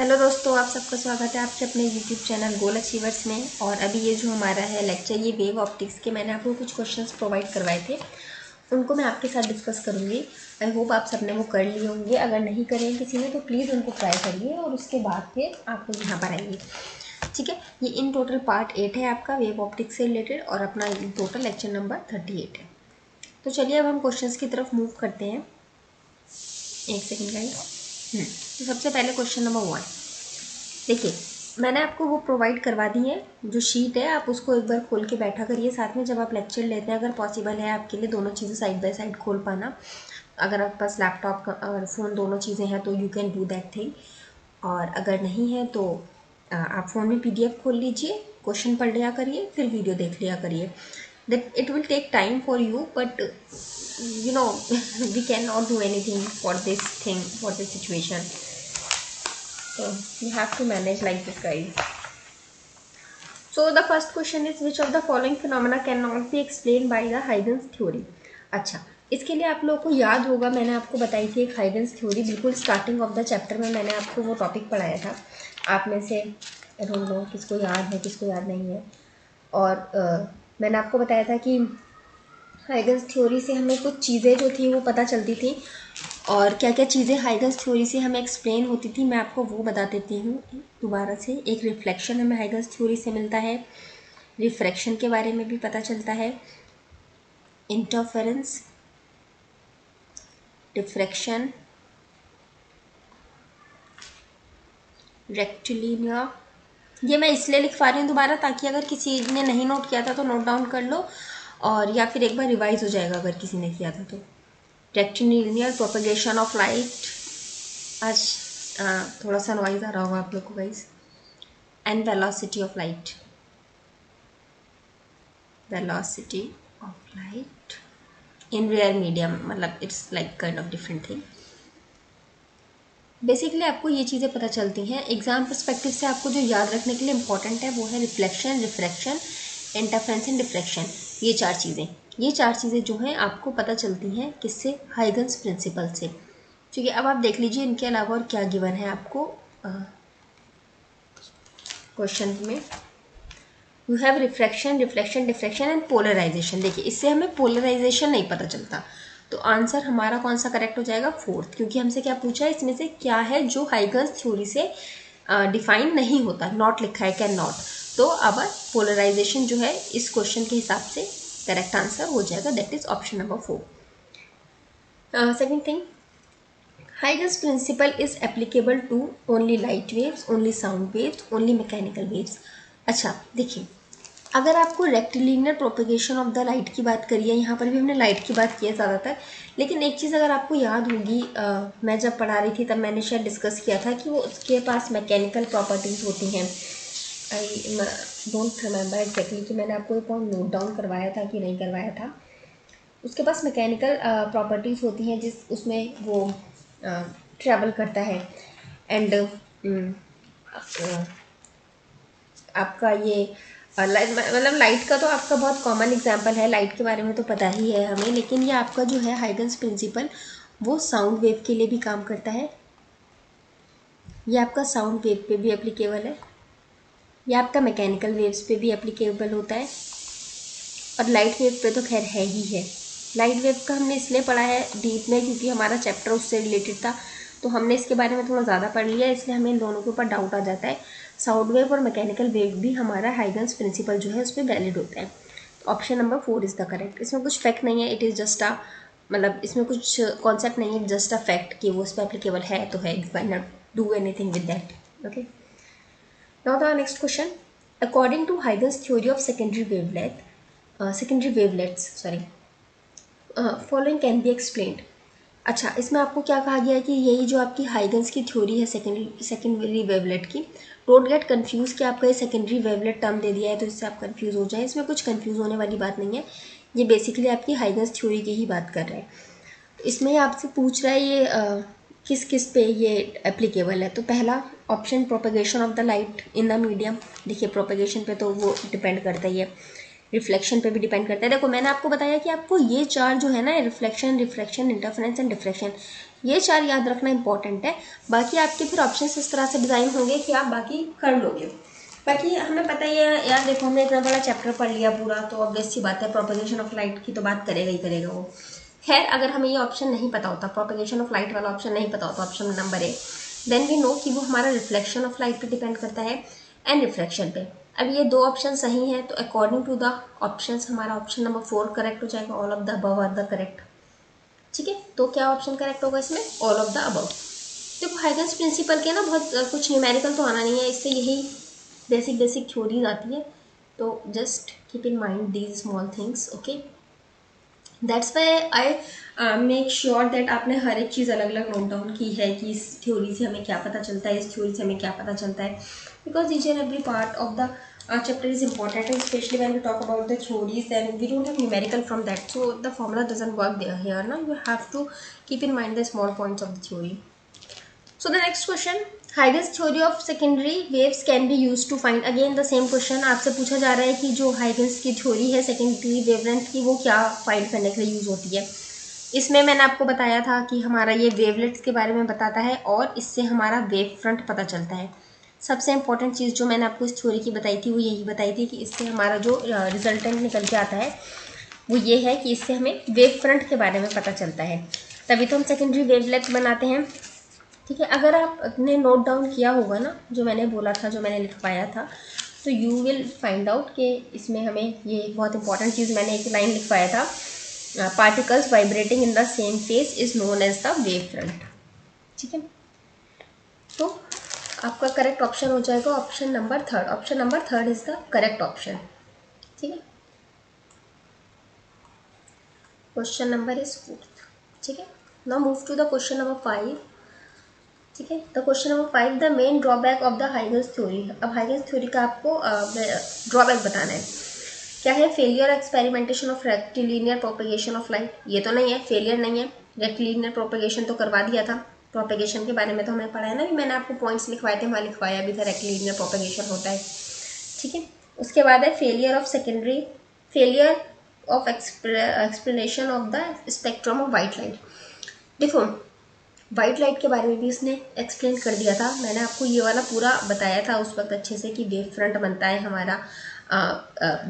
Hello दोस्तों, आप सबका स्वागत है आपके अपने यूट्यूब चैनल गोल अचीवर्स में। और अभी ये जो हमारा है लेक्चर, ये वेव ऑप्टिक्स के मैंने आपको कुछ क्वेश्चंस प्रोवाइड करवाए थे, उनको मैं आपके साथ डिस्कस करूँगी। आई होप आप सबने वो कर लिए होंगे। अगर नहीं करे किसी ने तो प्लीज़ उनको ट्राई करिए और उसके बाद फिर आप लोग यहाँ पर आइए। ठीक है, ये इन टोटल पार्ट 8 है आपका वेव ऑप्टिक्स से रिलेटेड और अपना टोटल लेक्चर नंबर 38 है। तो चलिए अब हम क्वेश्चंस की तरफ मूव करते हैं। एक सेकेंड गाइस। तो सबसे पहले क्वेश्चन नंबर 1 देखिए, मैंने आपको वो प्रोवाइड करवा दी है जो शीट है, आप उसको एक बार खोल के बैठा करिए साथ में जब आप लेक्चर लेते हैं। अगर पॉसिबल है आपके लिए दोनों चीज़ें साइड बाय साइड खोल पाना, अगर आपके पास लैपटॉप और फ़ोन दोनों चीज़ें हैं तो you can do that thing. और अगर नहीं है तो आप फ़ोन में PDF खोल लीजिए, क्वेश्चन पढ़ लिया करिए, फिर वीडियो देख लिया करिए। That it will take time for you, but you know we can not do anything for this thing, for this situation. So you have to manage like this, guys. So the first question is, which of the following phenomena cannot be explained by the Huygens theory? अच्छा, इसके लिए आप लोगों को याद होगा मैंने आपको बताई थी एक हाइगन्स थ्योरी, बिल्कुल स्टार्टिंग ऑफ द चैप्टर में मैंने आपको वो टॉपिक पढ़ाया था। आप में से आई डोंट नो किसको याद है किसको याद नहीं है। और मैंने आपको बताया था कि हाइगन्स थ्योरी से हमें कुछ चीज़ें जो थी वो पता चलती थी और क्या क्या चीज़ें हाइगन्स थ्योरी से हमें एक्सप्लेन होती थी, मैं आपको वो बता देती हूँ दोबारा से। एक रिफ्लेक्शन हमें हाइगन्स थ्योरी से मिलता है, रिफ्रैक्शन के बारे में भी पता चलता है, इंटरफेरेंस, डिफ्रैक्शन, रेक्टिलिनियर। ये मैं इसलिए लिखवा रही हूँ दोबारा ताकि अगर किसी ने नहीं नोट किया था तो नोट डाउन कर लो, और या फिर एक बार रिवाइज हो जाएगा अगर किसी ने किया था तो। रेक्टिलिनियर, प्रोपगेशन ऑफ लाइट, आज थोड़ा सा नॉइज आ रहा होगा आप लोग को guys, and velocity of light, velocity of light in rare medium, मतलब it's like kind of different thing. Basically आपको ये चीज़ें पता चलती हैं। एग्जाम पर्सपेक्टिव से आपको जो याद रखने के लिए इंपॉर्टेंट है वो है reflection, refraction, interference and diffraction. ये चार चीज़ें जो हैं आपको पता चलती हैं किससे, हाइगन्स प्रिंसिपल से। ठीक है, अब आप देख लीजिए इनके अलावा और क्या गिवन है आपको क्वेश्चन में। You have refraction, reflection, diffraction and polarization. देखिए, इससे हमें पोलराइजेशन नहीं पता चलता, तो आंसर हमारा कौन सा करेक्ट हो जाएगा, 4th, क्योंकि हमसे क्या पूछा है इसमें से क्या है जो हाइगन्स थ्योरी से डिफाइन नहीं होता, नॉट लिखा है, कैन नॉट। तो अब पोलराइजेशन जो है इस क्वेश्चन के हिसाब से करेक्ट आंसर हो जाएगा, that is option number 4। Second thing, Huygens principle is applicable to only light waves, only sound waves, only mechanical waves. अच्छा देखिए, अगर आपको rectilinear propagation of the light की बात करिए, यहाँ पर भी हमने लाइट की बात की है ज़्यादातर, लेकिन एक चीज़ अगर आपको याद होगी, मैं जब पढ़ा रही थी तब मैंने शायद डिस्कस किया था कि वो उसके पास मैकेनिकल प्रॉपर्टीज़ होती हैं। आई डोंट रिमेंबर एग्जैक्टली कि मैंने आपको ये पॉइंट नोट डाउन करवाया था कि नहीं करवाया था। उसके पास मैकेनिकल प्रॉपर्टीज़ होती हैं जिस उसमें वो ट्रैवल करता है। एंड आपका ये मतलब लाइट का तो आपका बहुत कॉमन एग्जांपल है, लाइट के बारे में तो पता ही है हमें, लेकिन ये आपका जो है हाइगन्स प्रिंसिपल वो साउंड वेव के लिए भी काम करता है। ये आपका साउंड वेव पे भी एप्लीकेबल है, ये आपका मैकेनिकल वेव्स पे भी एप्लीकेबल होता है, और लाइट वेव पे तो खैर है ही है। लाइट वेव का हमने इसलिए पढ़ा है डीप में क्योंकि हमारा चैप्टर उससे रिलेटेड था, तो हमने इसके बारे में थोड़ा ज़्यादा पढ़ लिया, इसलिए हमें इन दोनों के ऊपर डाउट आ जाता है। साउंड वेव और मैकेनिकल वेव भी हमारा हाइगन्स प्रिंसिपल जो है उस पर वैलिड होता है। Option number 4 is the correct. इसमें कुछ फैक्ट नहीं है, इट इज़ जस्ट अ, मतलब इसमें कुछ कॉन्सेप्ट नहीं है, जस्ट अ फैक्ट कि वो उस पर एप्लीकेबल है तो है, you can not do anything with that. Okay, now the next question, according to Huygens theory of secondary wavelets following can be explained. अच्छा, इसमें आपको क्या कहा गया है कि यही जो आपकी हाइगन्स की थ्योरी है सेकेंडरी वेवलेट की, डोंट गेट कंफ्यूज कि आपका ये सेकेंडरी वेवलेट टर्म दे दिया है तो इससे आप कंफ्यूज हो जाए, इसमें कुछ कंफ्यूज होने वाली बात नहीं है। ये बेसिकली आपकी हाइगन्स थ्योरी की ही बात कर रहा है। इसमें ये आपसे पूछ रहा है ये किस किस पे ये एप्लीकेबल है। तो पहला option, propagation of the light in the medium. देखिए, प्रोपगेशन पे तो वो डिपेंड करता ही है, रिफ्लेक्शन पे भी डिपेंड करता है। देखो, मैंने आपको बताया कि आपको ये चार जो है ना, reflection, refraction, interference and diffraction, ये 4 याद रखना इंपॉर्टेंट है। बाकी आपके फिर ऑप्शन इस तरह से डिज़ाइन होंगे कि आप बाकी कर लोगे। बाकी हमें पता ही है यार, देखो हमने इतना बड़ा चैप्टर पढ़ लिया पूरा, तो ऑब्वियस सी बात है प्रोपेगेशन ऑफ लाइट की तो बात करेगा ही करेगा वो। खैर अगर हमें ये ऑप्शन नहीं पता होता, प्रोपेगेशन ऑफ लाइट वाला ऑप्शन नहीं पता होता, option number A, then we know कि वो हमारा रिफ्लेक्शन ऑफ लाइट पे डिपेंड करता है एंड रिफ्लेक्शन पे। अब ये 2 ऑप्शन सही हैं, तो अकॉर्डिंग टू द ऑप्शंस हमारा ऑप्शन नंबर 4 करेक्ट हो जाएगा। All of the above are the correct. ठीक है, तो क्या ऑप्शन करेक्ट होगा इसमें? All of the above. देखो हाइगन्स प्रिंसिपल के ना बहुत कुछ न्यूमेरिकल तो आना नहीं है, इससे यही बेसिक थ्योरीज आती है, तो just keep in mind these small things. Okay, that's why I make sure that आपने हर एक चीज़ अलग अलग नोट डाउन की है कि इस थ्योरी से हमें क्या पता चलता है, इस थ्योरी से हमें क्या पता चलता है, because each and every part of the chapter is important, and especially when we talk about the theories, then we don't have numerical from that, so the formula doesn't work there here. Now you have to keep in mind the small points of the theory. So the next question, Huygens theory of secondary waves can be used to find, again the same question आपसे पूछा जा रहा है कि जो Huygens की theory है secondary wavelength की वो क्या फाइंड करने के लिए यूज होती है। इसमें मैंने आपको बताया था कि हमारा ये वेवलेट्स के बारे में बताता है और इससे हमारा वेव फ्रंट पता चलता है। सबसे इंपॉर्टेंट चीज़ जो मैंने आपको इस थ्योरी की बताई थी वो यही बताई थी कि इससे हमारा जो रिजल्टेंट निकल के आता है वो ये है कि इससे हमें वेव फ्रंट के बारे में पता चलता है, तभी तो हम सेकेंडरी वेवलेट बनाते हैं। ठीक है, अगर आपने नोट डाउन किया होगा ना जो मैंने बोला था, जो मैंने लिखवाया था, तो यू विल फाइंड आउट कि इसमें हमें ये एक बहुत इंपॉर्टेंट चीज़, मैंने एक लाइन लिखवाया था, particles vibrating in the same phase is known as the wave front. ठीक है, तो आपका करेक्ट ऑप्शन हो जाएगा option number 3। Option number 3 is the correct option. ठीक है, क्वेश्चन नंबर इज 4। ठीक है, now move to the question number 5। ठीक है, the question number 5, the main drawback of the Huygens theory. अब हाइगन्स थ्योरी का आपको ड्रॉबैक बताना है। क्या है? Failure experimentation of rectilinear propagation of light. ये तो नहीं है, फेलियर नहीं है, रेक्टिलिनियर प्रोपेगेशन तो करवा दिया था। प्रोपेगेशन के बारे में तो हमें पढ़ा है ना, भी मैंने आपको पॉइंट्स लिखवाए थे, वहाँ लिखवाया भी था रेक्टिलिनियर प्रोपेगेशन होता है। ठीक है, उसके बाद है failure of secondary, failure of explanation of the spectrum of white light. देखो वाइट लाइट के बारे में भी उसने एक्सप्लेन कर दिया था, मैंने आपको ये वाला पूरा बताया था उस वक्त अच्छे से कि वेव फ्रंट बनता है हमारा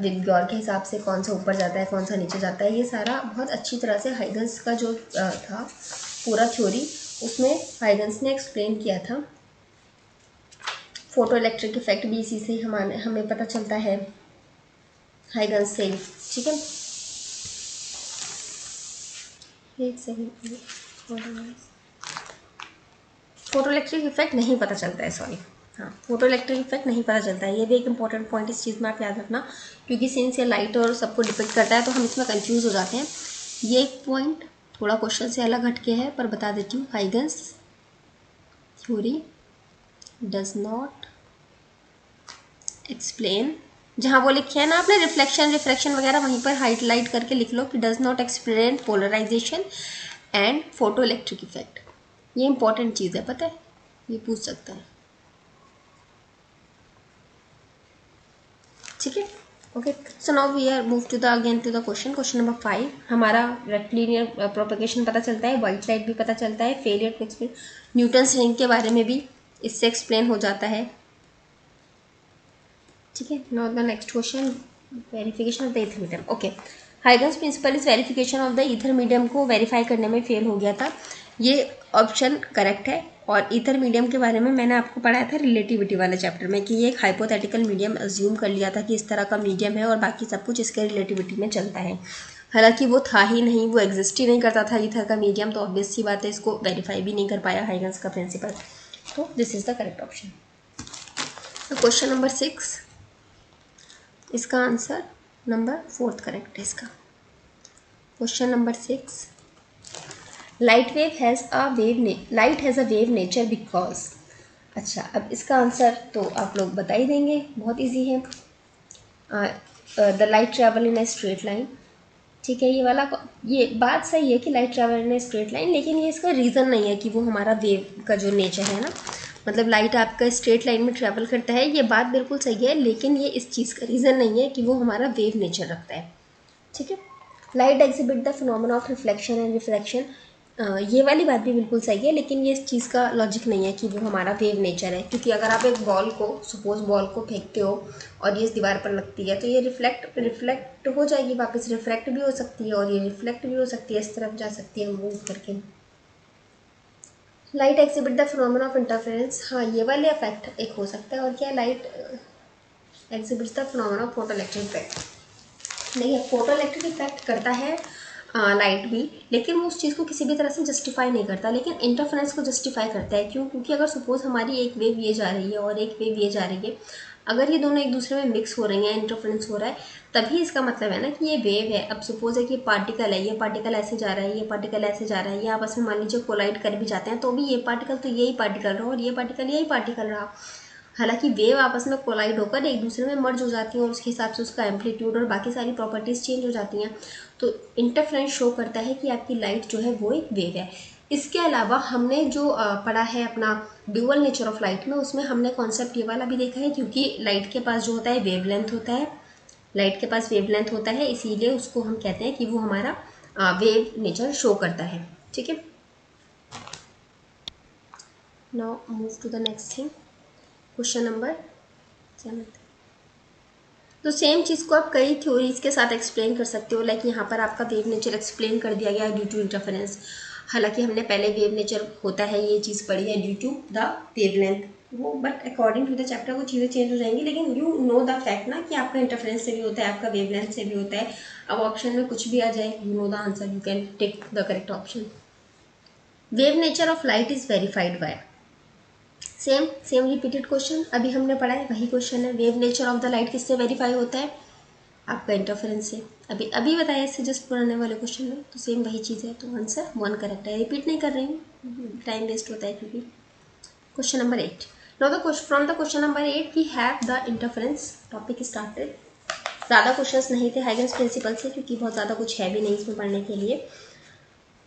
विगॉर के हिसाब से, कौन सा ऊपर जाता है कौन सा नीचे जाता है, ये सारा बहुत अच्छी तरह से हाइगन्स का जो था पूरा थ्योरी, उसमें हाइगन्स ने एक्सप्लेन किया था। फोटो इलेक्ट्रिक इफेक्ट भी इसी से हमें पता चलता है हाइगन्स से। ठीक है, एक सेकेंड, फोटो इलेक्ट्रिक इफेक्ट नहीं पता चलता है, सॉरी, हाँ फोटो इलेक्ट्रिक इफेक्ट नहीं पता चलता है, ये भी एक इंपॉर्टेंट पॉइंट, इस चीज़ में आप याद रखना, क्योंकि सिंस ये लाइट और सबको डिपेक्ट करता है तो हम इसमें कंफ्यूज हो जाते हैं। ये एक पॉइंट थोड़ा क्वेश्चन से अलग हटके है, पर बता देती हूँ। Huygens theory does not explain, जहाँ वो लिखे है ना आपने रिफ्लेक्शन रिफ्रैक्शन वगैरह, वहीं पर हाईलाइट करके लिख लो कि does not explain polarization and photo electric effect. ये इंपॉर्टेंट चीज़ है, पता है, ये पूछ सकता है। ठीक है, okay, so now we are move to the again to the question number 5। हमारा रेक्टिलिनियर प्रोपेगेशन पता चलता है, वाइट लाइट भी पता चलता है, failure to explain, Newton's ring के बारे में भी इससे एक्सप्लेन हो जाता है। ठीक है, now the next question, verification of the ether medium. Okay, Huygens principle is verification of the ether medium को वेरीफाई करने में फेल हो गया था, ये ऑप्शन करेक्ट है। और ईथर मीडियम के बारे में मैंने आपको पढ़ाया था रिलेटिविटी वाले चैप्टर में कि ये एक हाइपोथेटिकल मीडियम अज्यूम कर लिया था कि इस तरह का मीडियम है और बाकी सब कुछ इसके रिलेटिविटी में चलता है, हालांकि वो था ही नहीं, वो एग्जिस्ट ही नहीं करता था ईथर का मीडियम, तो ऑब्वियस सी बात है इसको वेरीफाई भी नहीं कर पाया हाइगन्स का प्रिंसिपल, तो this is the correct option. Question number 6, इसका आंसर नंबर 4 करेक्ट है इसका। Question number 6, light has a wave nature because. अच्छा, अब इसका आंसर तो आप लोग बता ही देंगे, बहुत इजी है, the light travel in a straight line. ठीक है, ये वाला, ये बात सही है कि light travel in a straight line, लेकिन ये इसका रीज़न नहीं है कि वो हमारा वेव का जो नेचर है ना, मतलब लाइट आपका स्ट्रेट लाइन में ट्रैवल करता है, ये बात बिल्कुल सही है, लेकिन ये इस चीज़ का रीज़न नहीं है कि वो हमारा वेव नेचर रखता है। ठीक है, light exhibit the phenomena of reflection and refraction, ये वाली बात भी बिल्कुल सही है, लेकिन ये इस चीज़ का लॉजिक नहीं है कि वो हमारा वेव नेचर है, क्योंकि अगर आप एक बॉल को, सपोज बॉल को फेंकते हो और ये इस दीवार पर लगती है, तो ये रिफ्लेक्ट हो जाएगी वापस, रिफ्लेक्ट भी हो सकती है और ये रिफ्लेक्ट भी हो सकती है, इस तरफ जा सकती है मूव करके। Light exhibit the phenomena of interference, हाँ ये वाले इफेक्ट एक हो सकता है। और क्या, light exhibits the phenomena of photo electric effect. देखिए फोटो इलेक्ट्रिक इफेक्ट करता है लाइट भी, लेकिन वो उस चीज़ को किसी भी तरह से जस्टिफाई नहीं करता, लेकिन इंटरफेरेंस को जस्टिफाई करता है। क्यों? क्योंकि अगर सपोज हमारी एक वेव ये जा रही है और एक वेव ये जा रही है, अगर ये दोनों एक दूसरे में मिक्स हो रही हैं, इंटरफेरेंस हो रहा है, तभी इसका मतलब है ना कि ये वेव है। अब सपोज है कि पार्टिकल है, ये पार्टिकल ऐसे जा रहा है, ये पार्टिकल ऐसे जा रहा है, ये आपस में मान लीजिए कोलाइड कर भी जाते हैं, तो भी ये पार्टिकल तो यही पार्टिकल रहा और ये पार्टिकल यही पार्टिकल रहा। हालांकि वेव आपस में कोलाइड होकर एक दूसरे में मर्ज हो जाती हैं और उसके हिसाब से उसका एम्पलीट्यूड और बाकी सारी प्रॉपर्टीज़ चेंज हो जाती हैं। तो इंटरफेरेंस शो करता है कि आपकी लाइट जो है वो एक वेव है। इसके अलावा हमने जो पढ़ा है अपना ड्यूअल नेचर ऑफ लाइट में, उसमें हमने कॉन्सेप्ट ये वाला भी देखा है, क्योंकि लाइट के पास जो होता है वेवलेंथ होता है, लाइट के पास वेवलेंथ होता है, इसीलिए उसको हम कहते हैं कि वो हमारा वेव नेचर शो करता है। ठीक है, now move to the next thing, question number 7। तो सेम चीज़ को आप कई थ्योरीज के साथ एक्सप्लेन कर सकते हो। लाइक यहाँ पर आपका वेव नेचर एक्सप्लेन कर दिया गया है ड्यू टू इंटरफेरेंस। हालांकि हमने पहले वेव नेचर होता है ये चीज़ पढ़ी है ड्यू टू द वेवलेंथ, वो but according to the chapter वो चीज़ें चेंज हो जाएंगी, लेकिन यू नो द फैक्ट ना कि आपका इंटरफेरेंस से भी होता है, आपका वेवलेंथ से भी होता है। अब ऑप्शन में कुछ भी आ जाए, you know the answer, you can take the correct option. Wave nature of light is verified by, same repeated question अभी हमने पढ़ा है, वही क्वेश्चन है। Wave nature of the light किससे वेरीफाई होता है? आपका इंटरफेरेंस से। अभी अभी बताया इससे जस्ट पुराने वाले क्वेश्चन में, तो सेम वही चीज़ है। तो आंसर 1 करेक्ट है, रिपीट नहीं कर रही हूँ, टाइम वेस्ट होता है क्योंकि। Question number 8, now the question from the question number 8 we have the interference topic started. ज़्यादा क्वेश्चंस नहीं थे हाइगन्स प्रिंसिपल से, क्योंकि बहुत ज़्यादा कुछ है भी नहीं इसमें पढ़ने के लिए।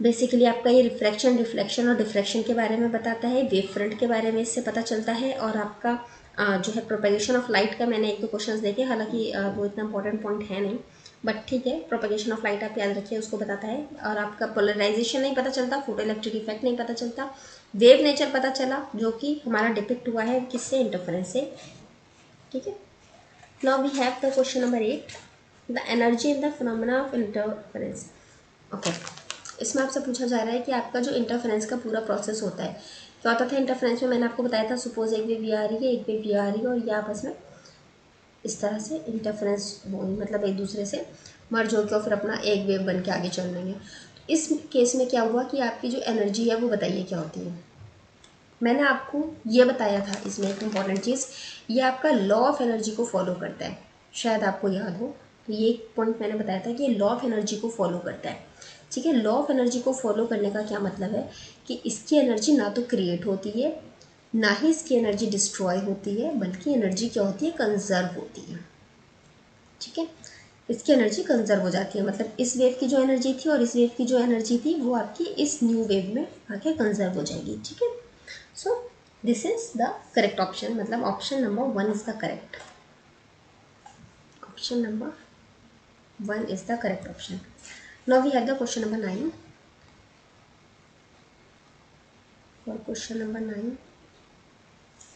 बेसिकली आपका ये रिफ्लेक्शन और डिफ्रैक्शन के बारे में बताता है, वेव फ्रंट के बारे में इससे पता चलता है, और आपका जो है प्रोपेगेशन ऑफ लाइट का मैंने 1-2 क्वेश्चंस देखे, हालांकि वो इतना इंपॉर्टेंट पॉइंट है नहीं, बट ठीक है, प्रोपेगेशन ऑफ लाइट आप याद रखिए, उसको बताता है। और आपका पोलराइजेशन नहीं पता चलता, फोटो इलेक्ट्रिक इफेक्ट नहीं पता चलता, वेव नेचर पता चला, जो कि हमारा डिपिक्ट हुआ है किससे? इंटरफेरेंस से। ठीक है, now we have the question number 8, the energy in the phenomena of interference. Okay, इसमें आपसे पूछा जा रहा है कि आपका जो इंटरफेरेंस का पूरा प्रोसेस होता है, क्या होता था इंटरफेरेंस में? मैंने आपको बताया था, सपोज एक वेव ये आ रही है, एक वेव ये आ रही है, और ये आपस में इस तरह से इंटरफेरेंस मतलब एक दूसरे से मर्ज होकर फिर अपना एक वेव बन के आगे चल रही है। तो इस केस में क्या हुआ कि आपकी जो एनर्जी है वो बताइए क्या होती है। मैंने आपको ये बताया था इसमें एक इम्पॉर्टेंट चीज़, ये आपका लॉ ऑफ एनर्जी को फॉलो करता है, शायद आपको याद हो। तो ये एक पॉइंट मैंने बताया था कि ये लॉ ऑफ एनर्जी को फॉलो करता है। ठीक है, लॉ ऑफ एनर्जी को फॉलो करने का क्या मतलब है कि इसकी एनर्जी ना तो क्रिएट होती है, ना ही इसकी एनर्जी डिस्ट्रॉय होती है, बल्कि एनर्जी क्या होती है? कंजर्व होती है। ठीक है, इसकी एनर्जी कंजर्व हो जाती है, मतलब इस वेव की जो एनर्जी थी और इस वेव की जो एनर्जी थी वो आपकी इस न्यू वेव में आके कंजर्व हो जाएगी। ठीक है, so this is the correct option, मतलब option number 1 is the correct, option number 1 is the correct option. Now we have the question number 9. For question number 9,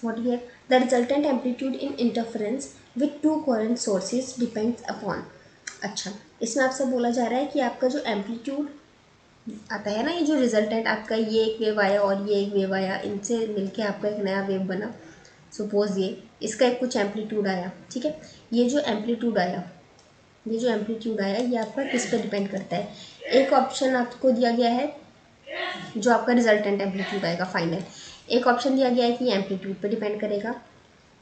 what we have? The resultant amplitude in interference with two current sources depends upon. अच्छा, इसमें आपसे बोला जा रहा है कि आपका जो एम्पलीट्यूड आता है ना, ये जो रिजल्टेंट आपका, ये एक वेव आया और ये एक वेव आया, इनसे मिलके आपका एक नया वेव बना। सपोज ये इसका एक कुछ एम्पलीट्यूड आया। ठीक है, ये जो एम्पलीट्यूड आया, ये जो एम्पलीट्यूड आया, ये आपका किस पे डिपेंड करता है? एक ऑप्शन आपको दिया गया है जो आपका रिजल्टेंट एम्पलीट्यूड आएगा फाइनल, एक ऑप्शन दिया गया है कि ये एम्पलीट्यूड पे डिपेंड करेगा,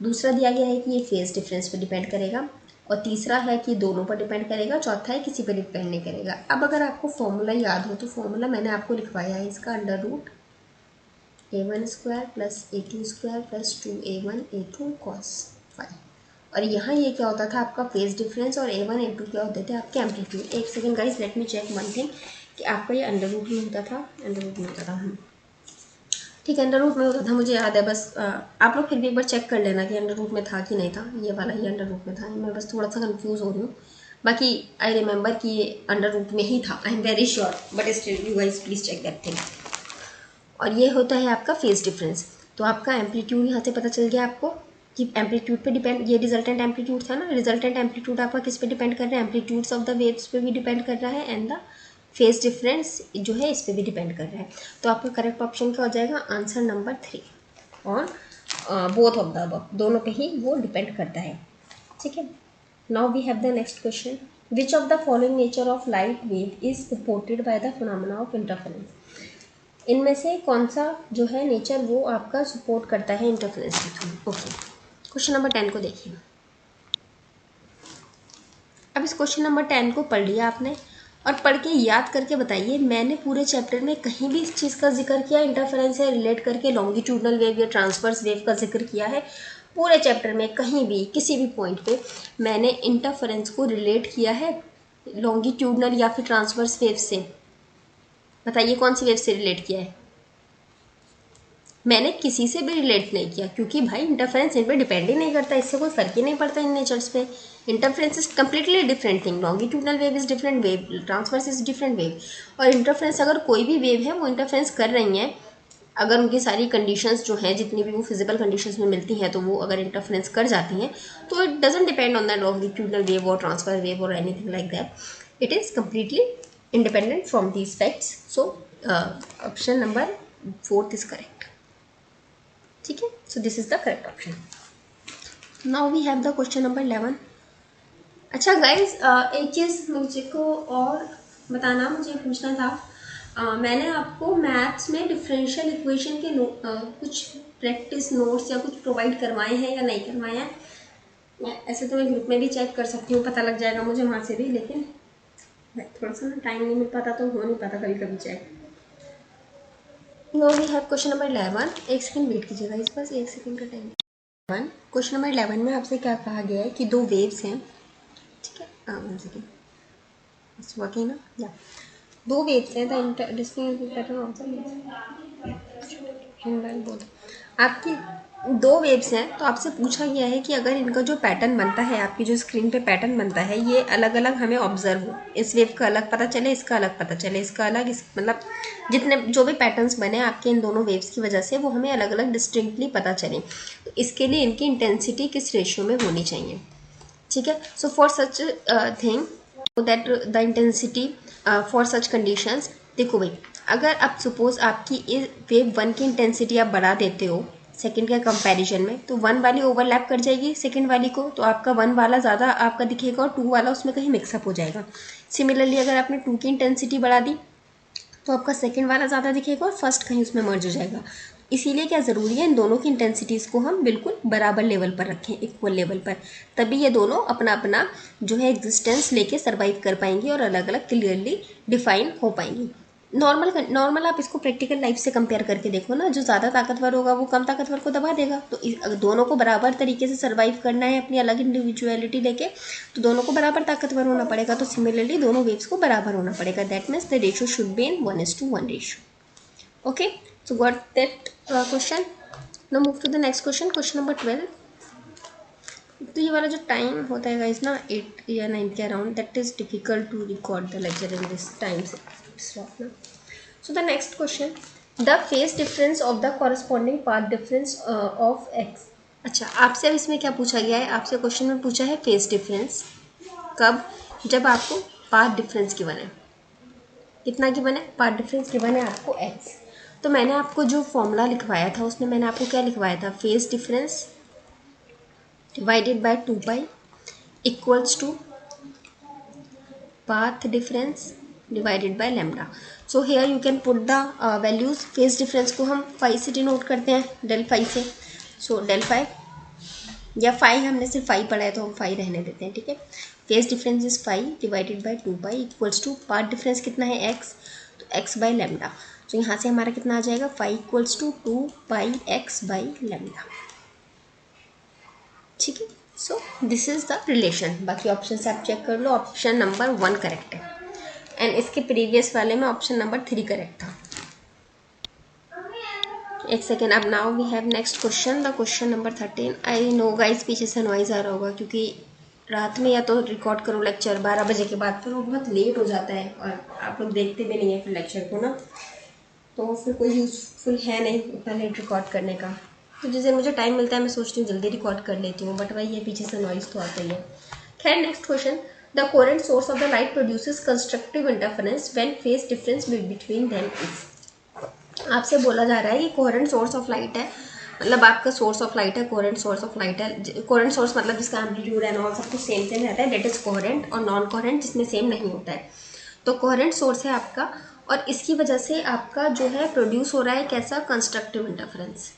दूसरा दिया गया है कि ये फेज डिफरेंस पे डिपेंड करेगा, और तीसरा है कि दोनों पर डिपेंड करेगा, चौथा है किसी पे डिपेंड नहीं करेगा। अब अगर आपको फॉर्मूला याद हो तो फॉर्मूला मैंने आपको लिखवाया है इसका, under root a1² plus a2² plus 2a1 a2 cos phi. और यहाँ ये क्या होता था? आपका फेज डिफरेंस, और a1 a2 क्या होते थे? आपके एम्पलीट्यूड। एक second guys, let me check one thing कि आपका ये अंडर रूट में होता था, अंडर रूट में होता था, ठीक है, अंडर रूट में होता था, मुझे याद है। बस आप लोग फिर भी एक बार चेक कर लेना कि अंडर रूट में था कि नहीं था। ये वाला ही अंडर रूट में था, मैं बस थोड़ा सा कंफ्यूज हो रही हूँ, बाकी आई रिमेंबर कि ये अंडर रूट में ही था, I am very sure, but still you guys please check that thing. और ये होता है आपका फेज डिफरेंस। तो आपका एम्पलीट्यूड यहाँ से पता चल गया आपको कि एम्पलीट्यूड पे डिपेंड, ये रिजल्टेंट एम्पलीट्यूड था ना, रिजल्टेंट एम्पलीट्यूड आपका किस पे डिपेंड कर रहा है, एम्पलीट्यूड्स ऑफ द वेव्स पे भी डिपेंड कर रहा है, एंड द फेज डिफरेंस जो है इस पे भी डिपेंड कर रहा है। तो आपका करेक्ट ऑप्शन क्या हो जाएगा, answer number 3 on both of the above, दोनों पे ही वो डिपेंड करता है। ठीक है, now we have the next question, which of the following nature of light wave is supported by the phenomena of interference. इनमें से कौन सा जो है नेचर वो आपका सपोर्ट करता है इंटरफेरेंस के थ्रू। ओके, क्वेश्चन नंबर 10 को देखिए। अब इस क्वेश्चन नंबर 10 को पढ़ लिया आपने और पढ़ के याद करके बताइए, मैंने पूरे चैप्टर में कहीं भी इस चीज़ का जिक्र किया इंटरफेरेंस से रिलेट करके, लॉन्गिट्यूडनल वेव या ट्रांसवर्स वेव का जिक्र किया है पूरे चैप्टर में? कहीं भी किसी भी पॉइंट पे मैंने इंटरफेरेंस को रिलेट किया है लॉन्गिट्यूडनल या फिर ट्रांसवर्स वेव से? बताइए कौन सी वेव से रिलेट किया है? मैंने किसी से भी रिलेट नहीं किया, क्योंकि भाई इंटरफेरेंस इन पे डिपेंड ही नहीं करता, इससे कोई फर्क ही नहीं पड़ता इन नेचर्स पे। Interference is completely different thing, longitudinal wave is different wave, transverse is different wave. और इंटरफेरेंस अगर कोई भी वेव है वो इंटरफेरेंस कर रही हैं, अगर उनकी सारी कंडीशंस जो हैं जितनी भी वो फिजिकल कंडीशंस में मिलती हैं, तो वो अगर इंटरफेरेंस कर जाती हैं तो it doesn't depend on the longitudinal wave और ट्रांसफर वेव और anything like that, it is completely independent from these facts. So option number 4 is correct. ठीक है, so this is the correct option. Now we have the question number 11. अच्छा guys, एक चीज़ मुझे को और बताना, मुझे पूछना था, मैंने आपको मैथ्स में डिफरेंशियल इक्वेशन के कुछ प्रैक्टिस नोट्स या कुछ प्रोवाइड करवाए हैं या नहीं करवाए हैं? ऐसे तो मैं ग्रुप में भी चेक कर सकती हूँ, पता लग जाएगा मुझे वहाँ से भी, लेकिन थोड़ा सा ना टाइम नहीं मिल पाता तो हो नहीं पाता कभी कभी check. No we have question number 11, एक सेकंड वेट कीजिएगा, इस पास 1 सेकंड का टाइम। क्वेश्चन नंबर 11 में आपसे क्या कहा गया है कि दो वेव्स हैं, ठीक है, 1 सेकंड, इट्स वर्किंग ना, या दो वेव्स हैं, the distinct pattern of the आपकी दो वेव्स हैं, तो आपसे पूछा गया है कि अगर इनका जो पैटर्न बनता है, आपकी जो स्क्रीन पे पैटर्न बनता है, ये अलग अलग हमें ऑब्जर्व हो, इस वेव का अलग पता चले, इसका अलग पता चले, इसका अलग, इस मतलब जितने जो भी पैटर्न्स बने आपके इन दोनों वेव्स की वजह से, वो हमें अलग अलग डिस्टिंक्टली पता चले। तो इसके लिए इनकी इंटेंसिटी किस रेशियो में होनी चाहिए? ठीक है, so for such thing that the intensity for such conditions, देखो भाई, अगर आप सपोज आपकी वेव 1 की इंटेंसिटी आप बढ़ा देते हो सेकंड के कंपैरिजन में, तो 1 वाली ओवरलैप कर जाएगी सेकंड वाली को, तो आपका 1 वाला ज़्यादा आपका दिखेगा और 2 वाला उसमें कहीं मिक्सअप हो जाएगा। सिमिलरली अगर आपने 2 की इंटेंसिटी बढ़ा दी तो आपका सेकंड वाला ज़्यादा दिखेगा और फर्स्ट कहीं उसमें मर्ज हो जाएगा। इसीलिए क्या ज़रूरी है, इन दोनों की इंटेंसिटीज़ को हम बिल्कुल बराबर लेवल पर रखें, इक्वल लेवल पर, तभी ये दोनों अपना अपना जो है एग्जिस्टेंस लेके सर्वाइव कर पाएंगी और अलग अलग क्लियरली डिफाइन हो पाएंगी। नॉर्मल आप इसको प्रैक्टिकल लाइफ से कंपेयर करके देखो ना, जो ज़्यादा ताकतवर होगा वो कम ताकतवर को दबा देगा। तो अगर दोनों को बराबर तरीके से सर्वाइव करना है अपनी अलग इंडिविजुअलिटी लेके, तो दोनों को बराबर ताकतवर होना पड़ेगा। तो सिमिलरली दोनों वेव्स को बराबर होना पड़ेगा, that means the ratio should be in 1:1 ratio. Okay, so got that question. Now move to the next question, question number 12। तो ये वाला जो टाइम होता है गाइस ना 8 या 9 के around, that is difficult to record the lecture in this time slot ना। So the next question, the phase difference of the corresponding path difference of x। अच्छा, आपसे अब इसमें क्या पूछा गया है, आपसे क्वेश्चन में पूछा है फेज डिफरेंस कब, जब आपको पाथ डिफरेंस गिवन है, कितना गिवन है, पाथ डिफरेंस गिवन है आपको x। तो मैंने आपको जो फॉर्मूला लिखवाया था उसमें मैंने आपको क्या लिखवाया था, phase difference divided by 2 equals to path difference divided by lambda. So here you can put the values। phase difference को हम phi से डिनोट करते हैं, del phi से। so del phi या phi, हमने सिर्फ phi पढ़ा है तो हम phi रहने देते हैं, ठीक है। phase difference is phi divided by 2 equals to path difference कितना है x, तो x by lambda। तो यहाँ से हमारा कितना आ जाएगा, phi equals to 2 x by lambda, ठीक है। So this is the relation. बाकी ऑप्शन से आप चेक कर लो, ऑप्शन नंबर 1 करेक्ट है, एंड इसके प्रीवियस वाले में ऑप्शन नंबर 3 करेक्ट था। एक सेकेंड, अब now we have next question, the question number 13। I know guys पीछे से नॉइज आ रहा होगा क्योंकि रात में या तो रिकॉर्ड करो लेक्चर 12 बजे के बाद, फिर वो बहुत लेट हो जाता है और आप लोग देखते भी नहीं है फिर लेक्चर को ना, तो फिर कोई यूज़फुल है नहीं उतना लेट रिकॉर्ड करने का। तो जिस दिन मुझे टाइम मिलता है मैं सोचती हूँ जल्दी रिकॉर्ड कर लेती हूँ, बट वही है पीछे से नॉइज़ तो आता ही है। खैर next question, the coherent source of the light produces constructive interference when phase difference between them is. आपसे बोला जा रहा है कि कोहेरेंट सोर्स ऑफ लाइट है, मतलब आपका सोर्स ऑफ लाइट है, कोहेरेंट सोर्स ऑफ लाइट है। कोहेरेंट सोर्स मतलब जिसका एम्पलीट्यूड एंड ऑल सब कुछ सेम सेम रहता है, दैट इज कोहेरेंट, और नॉन कोहेरेंट जिसमें सेम नहीं होता है। तो कोहेरेंट सोर्स है आपका, और इसकी वजह से आपका जो है प्रोड्यूस हो रहा है कैसा, कंस्ट्रक्टिव इंटरफेरेंस।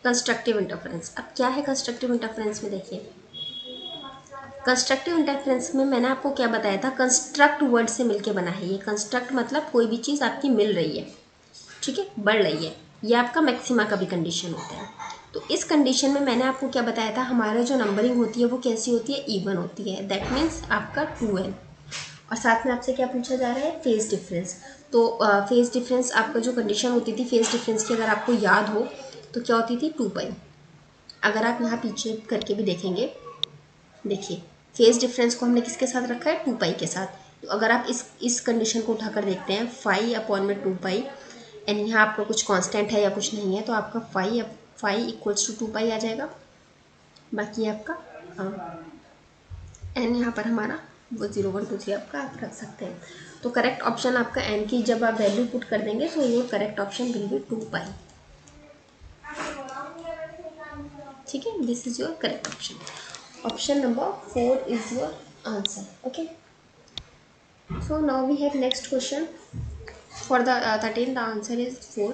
कंस्ट्रक्टिव इंटरफेरेंस, अब क्या है कंस्ट्रक्टिव इंटरफेरेंस में, देखिए कंस्ट्रक्टिव इंटरफेरेंस में मैंने आपको क्या बताया था, कंस्ट्रक्ट वर्ड से मिलके बना है ये। कंस्ट्रक्ट मतलब कोई भी चीज़ आपकी मिल रही है, ठीक है, बढ़ रही है, ये आपका मैक्सिमा का भी कंडीशन होता है। तो इस कंडीशन में मैंने आपको क्या बताया था, हमारा जो नंबरिंग होती है वो कैसी होती है, इवन होती है, दैट मीन्स आपका 2n। और साथ में आपसे क्या पूछा जा रहा है, फेज डिफरेंस। तो फेज डिफरेंस आपका जो कंडीशन होती थी फेज डिफरेंस की, अगर आपको याद हो तो क्या होती थी, 2π। अगर आप यहाँ पीछे करके भी देखेंगे, देखिए फेज डिफरेंस को हमने किसके साथ रखा है, 2π के साथ। तो अगर आप इस कंडीशन को उठाकर देखते हैं, 5/2π, एंड यहाँ आपका कुछ कांस्टेंट है या कुछ नहीं है, तो आपका 5 इक्वल्स टू 2π आ जाएगा। बाकी आपका एन यहाँ पर हमारा वो 0 1 2 3 आपका आप रख सकते हैं। तो करेक्ट ऑप्शन आपका एन की जब आप वैल्यू पुट कर देंगे तो your correct option will be 2π। ठीक है, this is your correct option. Option number 4 is your answer. Okay, so now we have next question for the 13, the answer is 4।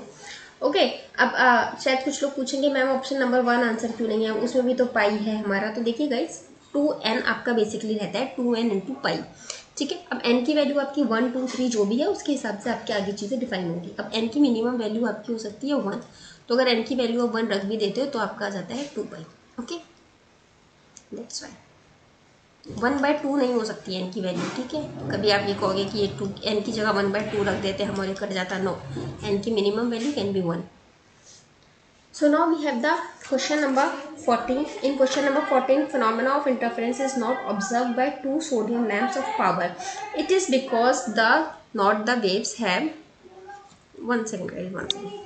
Okay, अब शायद कुछ लोग पूछेंगे मैम ऑप्शन नंबर 1 आंसर क्यों नहीं है, उसमें भी तो पाई है हमारा। तो देखिए गाइस, 2n आपका बेसिकली रहता है 2n इंटू पाई, ठीक है। अब n की वैल्यू आपकी 1 2 3 जो भी है उसके हिसाब से आपकी आगे चीज़ें डिफाइन होगी। अब n की मिनिमम वैल्यू आपकी हो सकती है 1, तो अगर n की वैल्यू आप 1 रख भी देते हो तो आपका आ जाता है 2π। ओके, दैट्स वाई 1/2 नहीं हो सकती n की वैल्यू, ठीक है। कभी आप ये कहोगे कि ये 2 n की जगह 1/2 रख देते हैं हमारे कट जाता, नो, n की minimum value can be 1। So now we have the question number 14. In question number 14, phenomena of interference is not observed by 2 sodium lamps of power. It is because the waves have, one second guys, one second.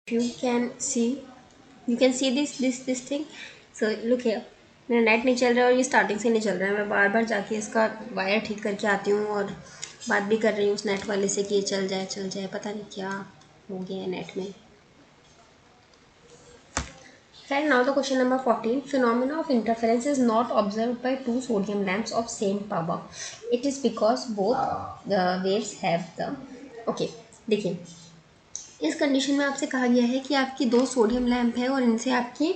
If you can see this thing. So look here, मेरा net नहीं चल रहा है और ये starting से नहीं चल रहा है। मैं बार बार जाके इसका वायर ठीक करके आती हूँ और बात भी कर रही हूँ उस नेट वाले से कि ये चल जाए, पता नहीं क्या हो गया है नेट में। And now the question number 14. Phenomena of interference is not observed by 2 sodium lamps of same power. It is because both the waves have the. Okay, देखिए इस कंडीशन में आपसे कहा गया है कि आपकी 2 सोडियम लैंप है और इनसे आपकी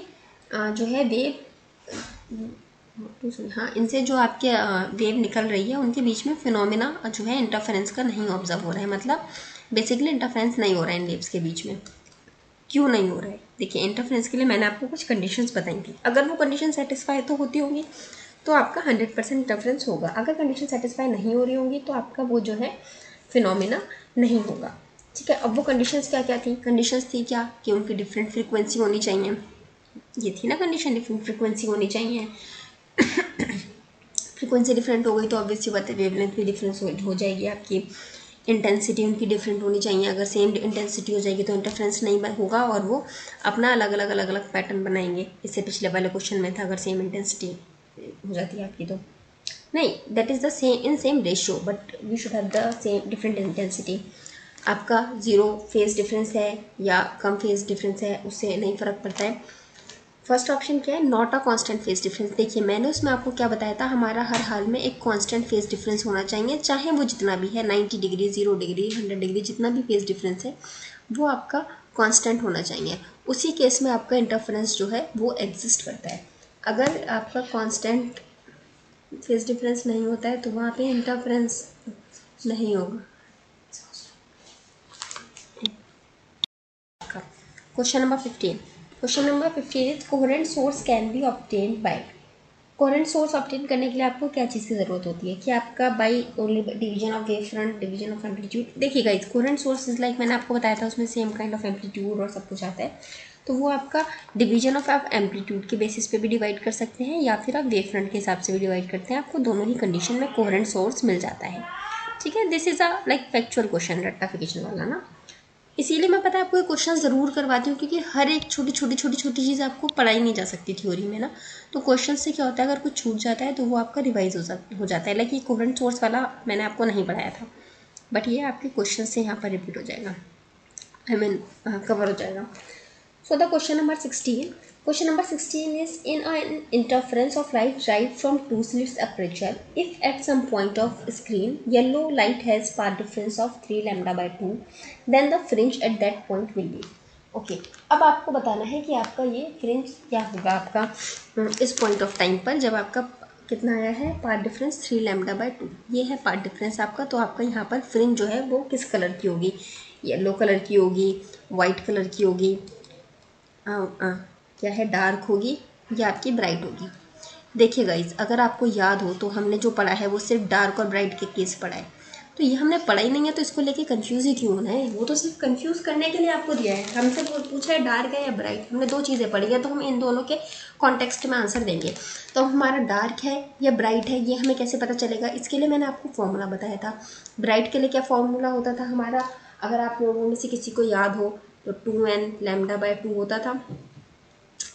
जो है वेव, हाँ, इनसे जो आपके वेव निकल रही है उनके बीच में फिनोमिना जो है इंटरफेरेंस का नहीं ऑब्जर्व हो रहा है। मतलब बेसिकली इंटरफेरेंस नहीं हो रहा है इन वेव्स के बीच में। क्यों नहीं हो रहा है, देखिए इंटरफेरेंस के लिए मैंने आपको कुछ कंडीशंस बताई थी। अगर वो कंडीशन सेटिस्फाई तो होती होंगी तो आपका 100% इंटरफेरेंस होगा। अगर कंडीशन सेटिस्फाई नहीं हो रही होंगी तो आपका वो जो है फिनोमिना नहीं होगा, ठीक है। अब वो कंडीशंस क्या क्या थी, कंडीशंस थी क्या कि उनकी डिफरेंट फ्रीक्वेंसी होनी चाहिए, ये थी ना कंडीशन, डिफरेंट फ्रीक्वेंसी होनी चाहिए। फ्रीक्वेंसी डिफरेंट हो गई तो ऑब्वियसली बात है वेवलेंथ भी डिफरेंस हो जाएगी आपकी। इंटेंसिटी उनकी डिफरेंट होनी चाहिए, अगर सेम इंटेंसिटी हो जाएगी तो इंटरफेरेंस नहीं होगा और वो अपना अलग अलग पैटर्न बनाएंगे। इससे पिछले वाले क्वेश्चन में था अगर सेम इंटेंसिटी हो जाती है आपकी तो नहीं, that is the same in same ratio, but we should have the same different intensity. आपका 0 फेज डिफरेंस है या कम फेज डिफरेंस है उससे नहीं फ़र्क पड़ता है। फर्स्ट ऑप्शन क्या है, not a constant phase difference. देखिए मैंने उसमें आपको क्या बताया था, हमारा हर हाल में एक कांस्टेंट फेज डिफरेंस होना चाहिए, चाहे वो जितना भी है, 90 डिग्री, 0 डिग्री, 100 डिग्री, जितना भी फेज डिफरेंस है वो आपका कांस्टेंट होना चाहिए। उसी केस में आपका इंटरफेरेंस जो है वो एग्जिस्ट करता है। अगर आपका कांस्टेंट फेज डिफरेंस नहीं होता है तो वहाँ पे इंटरफेरेंस नहीं होगा। Question number 15। Question number 15 is coherent source can be obtained by. Coherent source obtain करने के लिए आपको क्या चीज़ की ज़रूरत होती है कि आपका by only division of wave front, division of amplitude. देखिए guys, coherent source is like मैंने आपको बताया था उसमें सेम काइंड ऑफ एम्पलीट्यूड और सब कुछ आता है। तो वो आपका डिवीजन ऑफ आप एम्पलीट्यूड के बेसिस पे भी डिवाइड कर सकते हैं या फिर आप वेव फ्रंट के हिसाब से भी डिवाइड करते हैं, आपको दोनों ही कंडीशन में कोहेरेंट सोर्स मिल जाता है। ठीक है, this is a like factual question, रट्टाफिकेशन वाला ना। इसीलिए मैं पता है आपको ये क्वेश्चन ज़रूर करवाती हूँ, क्योंकि हर एक छोटी चीज़ आपको पढ़ाई नहीं जा सकती थ्योरी में ना। तो क्वेश्चन से क्या होता है, अगर कुछ छूट जाता है तो वो आपका रिवाइज हो जाता है। लाइक ये कोहेरेंट सोर्स वाला मैंने आपको नहीं पढ़ाया था, बट ये आपके क्वेश्चन से यहाँ पर रिपीट हो जाएगा, आई मीन कवर हो जाएगा। So the question number 16. Question number 16 is in an interference of light right from two slits aperture. If at some point of screen yellow light has path difference of 3 lambda by 2, then the fringe at that point will be. Okay अब आपको बताना है कि आपका ये fringe क्या होगा आपका इस पॉइंट ऑफ टाइम पर, जब आपका कितना आया है पार्ट डिफरेंस 3 लैम्डा बाय 2, ये है पार्ट डिफरेंस आपका। तो आपका यहाँ पर फ्रिंज जो है वो किस कलर की होगी, येलो कलर की होगी, वाइट कलर की होगी, क्या है डार्क होगी या आपकी ब्राइट होगी। देखिए गाइज, अगर आपको याद हो तो हमने जो पढ़ा है वो सिर्फ डार्क और ब्राइट के केस पढ़ा है, तो ये हमने पढ़ा ही नहीं है, तो इसको लेके कंफ्यूज ही क्यों होना है। वो तो सिर्फ कंफ्यूज करने के लिए आपको दिया है, हमसे पूछा है डार्क है या ब्राइट, हमने दो चीज़ें पढ़ी है तो हम इन दोनों के कॉन्टेक्स्ट में आंसर देंगे। तो हमारा डार्क है या ब्राइट है ये हमें कैसे पता चलेगा, इसके लिए मैंने आपको फॉर्मूला बताया था। ब्राइट के लिए क्या फॉर्मूला होता था हमारा, अगर आप लोगों में से किसी को याद हो तो 2n लैम्डा बाय 2 होता था,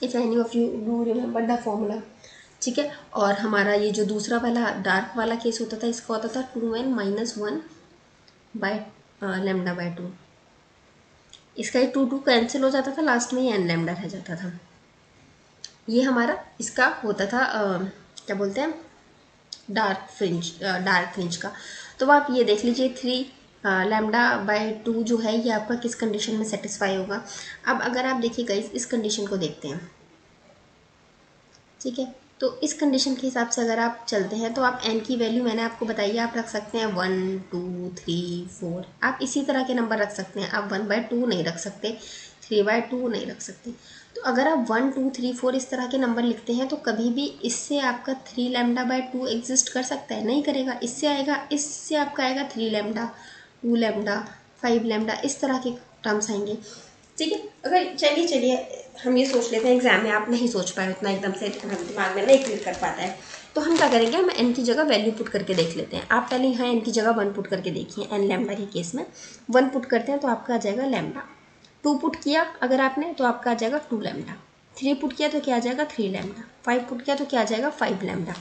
if any of you do remember the formula. ठीक है, और हमारा ये जो दूसरा वाला डार्क वाला केस होता था इसका होता था 2n minus 1 by lambda by 2। इसका ये 2 कैंसिल हो जाता था, लास्ट में ये n लैम्डा रह जाता था। ये हमारा इसका होता था क्या बोलते हैं डार्क फ्रिंज का। तो आप ये देख लीजिए 3 लैम्डा बाय 2 जो है ये आपका किस कंडीशन में सेटिस्फाई होगा। अब अगर आप देखिएगा इस कंडीशन को देखते हैं, ठीक है, तो इस कंडीशन के हिसाब से अगर आप चलते हैं तो आप n की वैल्यू मैंने आपको बताई, आप रख सकते हैं 1 2 3 4, आप इसी तरह के नंबर रख सकते हैं। आप 1/2 नहीं रख सकते, 3/2 नहीं रख सकते। तो अगर आप 1 2 3 4 इस तरह के नंबर लिखते हैं तो कभी भी इससे आपका 3 लैम्डा बाय 2 एग्जिस्ट कर सकता है, नहीं करेगा। इससे आएगा, इससे आपका आएगा 3 लैम्डा 2 लैम्डा 5 लैम्डा, इस तरह के टर्म्स आएंगे। ठीक है, अगर चलिए हम ये सोच लेते हैं एग्जाम में आप नहीं सोच पाए उतना, एकदम से दिमाग में नहीं क्लिक कर पाता है, तो हम क्या करेंगे, हम n की जगह वैल्यू पुट करके देख लेते हैं। आप पहले यहाँ n की जगह 1 पुट करके देखिए, n लैम्डा के केस में 1 पुट करते हैं तो आपका आ जाएगा लैम्डा। 2 पुट किया अगर आपने तो आपका आ जाएगा 2 लैम्डा। 3 पुट किया तो क्या आ जाएगा 3 लैम्डा। 5 पुट किया तो क्या आ जाएगा 5 लैम्डा।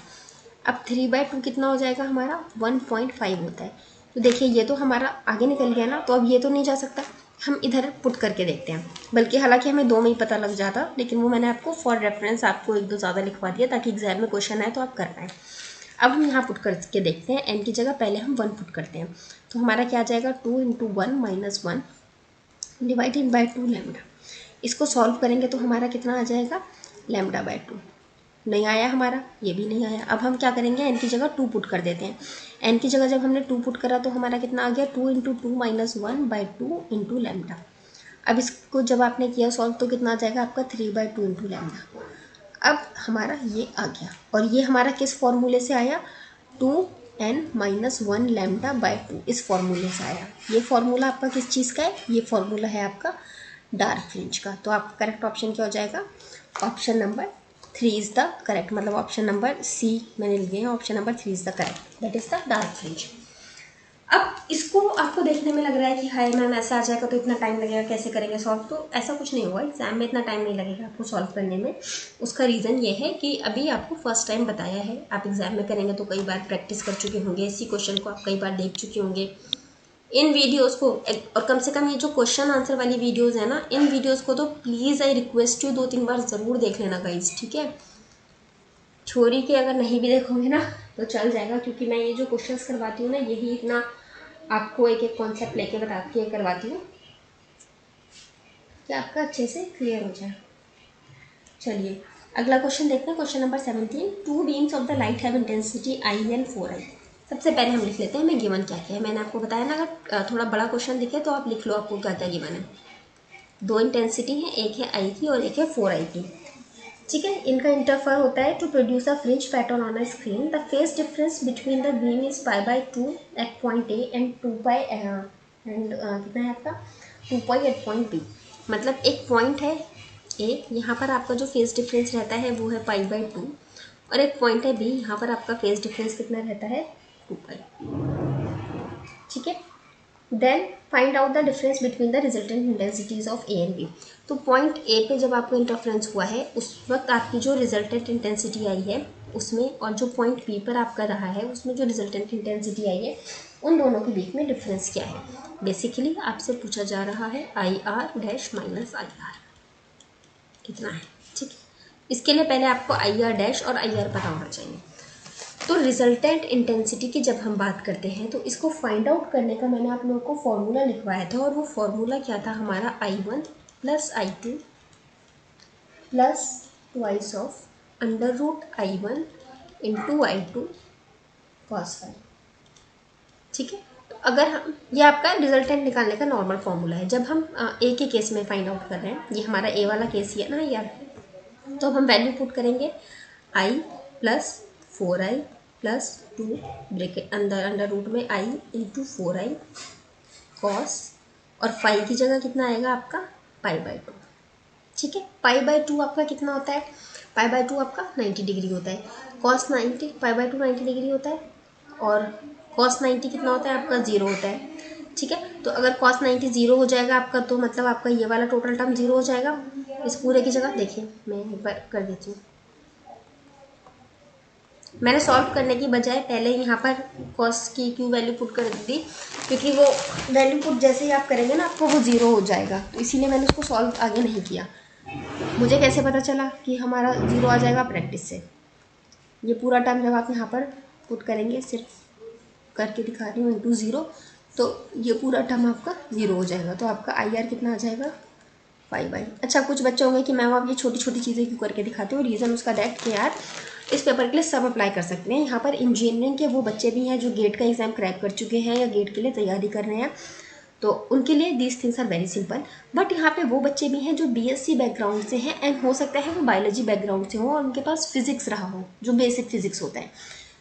अब 3/2 कितना हो जाएगा हमारा 1.5 होता है। तो देखिए ये तो हमारा आगे निकल गया ना, तो अब ये तो नहीं जा सकता, हम इधर पुट करके देखते हैं। बल्कि हालांकि हमें 2 में ही पता लग जाता, लेकिन वो मैंने आपको फॉर रेफरेंस आपको 1-2 ज़्यादा लिखवा दिया ताकि एग्जाम में क्वेश्चन आए तो आप कर पाएँ। अब हम यहाँ पुट करके देखते हैं, n की जगह पहले हम 1 पुट करते हैं, तो हमारा क्या आ जाएगा 2 × 1 - 1 डिवाइडेड बाय 2 लैम्डा। इसको सॉल्व करेंगे तो हमारा कितना आ जाएगा लैम्डा बाय 2। नहीं आया हमारा, ये भी नहीं आया। अब हम क्या करेंगे, n की जगह 2 पुट कर देते हैं। n की जगह जब हमने 2 पुट करा तो हमारा कितना आ गया 2 × 2 - 1/2 × लैम्डा। अब इसको जब आपने किया सॉल्व तो कितना आ जाएगा आपका 3/2 × लैम्डा। अब हमारा ये आ गया, और ये हमारा किस फॉर्मूले से आया 2n - 1 लैम्डा बाय 2, इस फॉर्मूले से आया। ये फॉर्मूला आपका किस चीज़ का है, ये फॉर्मूला है आपका डार्क फ्रिंज का। तो आपका करेक्ट ऑप्शन क्या हो जाएगा, option number 3 is the correct, मतलब ऑप्शन नंबर सी मैंने लिए हैं, option number 3 is the correct, that is the dark fringe. अब इसको आपको देखने में लग रहा है कि हाय मैम ऐसा आ जाएगा तो इतना टाइम लगेगा, कैसे करेंगे सॉल्व, तो ऐसा कुछ नहीं होगा, एग्जाम में इतना टाइम नहीं लगेगा आपको सॉल्व करने में। उसका रीज़न ये है कि अभी आपको फर्स्ट टाइम बताया है, आप एग्जाम में करेंगे तो कई बार प्रैक्टिस कर चुके होंगे, इसी क्वेश्चन को आप कई बार देख चुके होंगे इन वीडियोस को। और कम से कम ये जो क्वेश्चन आंसर वाली वीडियोस है ना, इन वीडियोस को तो प्लीज़ आई रिक्वेस्ट यू 2-3 बार ज़रूर देख लेना गाइज, ठीक है। छोरी के अगर नहीं भी देखोगे ना तो चल जाएगा, क्योंकि मैं ये जो क्वेश्चंस करवाती हूँ ना यही इतना आपको एक एक कॉन्सेप्ट लेके बताती है करवाती हूँ कि आपका अच्छे से क्लियर हो जाए। चलिए अगला क्वेश्चन देखते हैं, question number 17। 2 beams of the light have intensity I and 4I। सबसे पहले हम लिख लेते हैं मैं गिवन क्या क्या है। मैंने आपको बताया ना, अगर थोड़ा बड़ा क्वेश्चन दिखे तो आप लिख लो आपको क्या क्या गिवन है। 2 इंटेंसिटी है, एक है I की और एक है 4I की, ठीक है। इनका इंटरफेयर होता है to produce a fringe pattern on a screen. The phase difference between the beam is π/2 at point A and 2π and कितना है आपका 2π एट पॉइंट बी। मतलब एक पॉइंट है ए, यहाँ पर आपका जो फेज डिफरेंस रहता है वो है π/2, और एक पॉइंट है बी, यहाँ पर आपका फेज डिफरेंस कितना रहता है 2π। ठीक है, then find out the difference between the resultant intensities of A and B. तो पॉइंट ए पे जब आपको इंटरफ्रेंस हुआ है उस वक्त आपकी जो रिजल्टेंट इंटेंसिटी आई है उसमें, और जो पॉइंट बी पर आपका रहा है उसमें जो रिजल्टेंट इंटेंसिटी आई है, उन दोनों के बीच में डिफरेंस क्या है। बेसिकली आपसे पूछा जा रहा है IR डैश माइनस IR कितना है। ठीक है, इसके लिए पहले आपको IR डैश और IR पता होना चाहिए। तो रिजल्टेंट इंटेंसिटी की जब हम बात करते हैं तो इसको फाइंड आउट करने का मैंने आप लोगों को फॉर्मूला लिखवाया था, और वो फॉर्मूला क्या था हमारा, I1 plus I2 plus twice of √I1 into I2 cos phi. ठीक है, तो अगर हम, ये आपका रिजल्टेंट निकालने का नॉर्मल फॉर्मूला है। जब हम ए के केस में फाइंड आउट कर रहे हैं, ये हमारा ए वाला केस ही है ना यार, तो हम वैल्यू पुट करेंगे I plus 4I plus 2 bracket under root में I इंटू 4I कॉस, और फाई की जगह कितना आएगा आपका π/2। ठीक है, π/2 आपका कितना होता है, π/2 आपका 90 डिग्री होता है, cos 90 π/2 90 डिग्री होता है, और cos 90 कितना होता है आपका 0 होता है। ठीक है, तो अगर cos 90 0 हो जाएगा आपका, तो मतलब आपका ये वाला टोटल टर्म 0 हो जाएगा। इस पूरे की जगह देखिए मैं एक बार कर देती हूँ, मैंने सॉल्व करने की बजाय पहले यहाँ पर कॉस की क्यू वैल्यू पुट कर दी, क्योंकि वो वैल्यू पुट जैसे ही आप करेंगे ना आपको वो 0 हो जाएगा, तो इसीलिए मैंने उसको सॉल्व आगे नहीं किया। मुझे कैसे पता चला कि हमारा 0 आ जाएगा, प्रैक्टिस से। ये पूरा टर्म जब आप यहाँ पर पुट करेंगे, सिर्फ करके दिखा रही हूँ, इंटू 0, तो ये पूरा टर्म आपका 0 हो जाएगा। तो आपका IR कितना आ जाएगा 5/। अच्छा, कुछ बच्चे होंगे कि मैम आप ये छोटी छोटी चीज़ें क्यों करके दिखाते हो, रीज़न उसका दैट कि यार इस पेपर के लिए सब अप्लाई कर सकते हैं। यहाँ पर इंजीनियरिंग के वो बच्चे भी हैं जो गेट का एग्ज़ाम क्रैक कर चुके हैं या गेट के लिए तैयारी कर रहे हैं, तो उनके लिए these things are very simple. But यहाँ पे वो बच्चे भी हैं जो BSc बैकग्राउंड से हैं, एंड हो सकता है वो बायोलॉजी बैकग्राउंड से हो और उनके पास फिजिक्स रहा हो, जो बेसिक फिजिक्स होता है।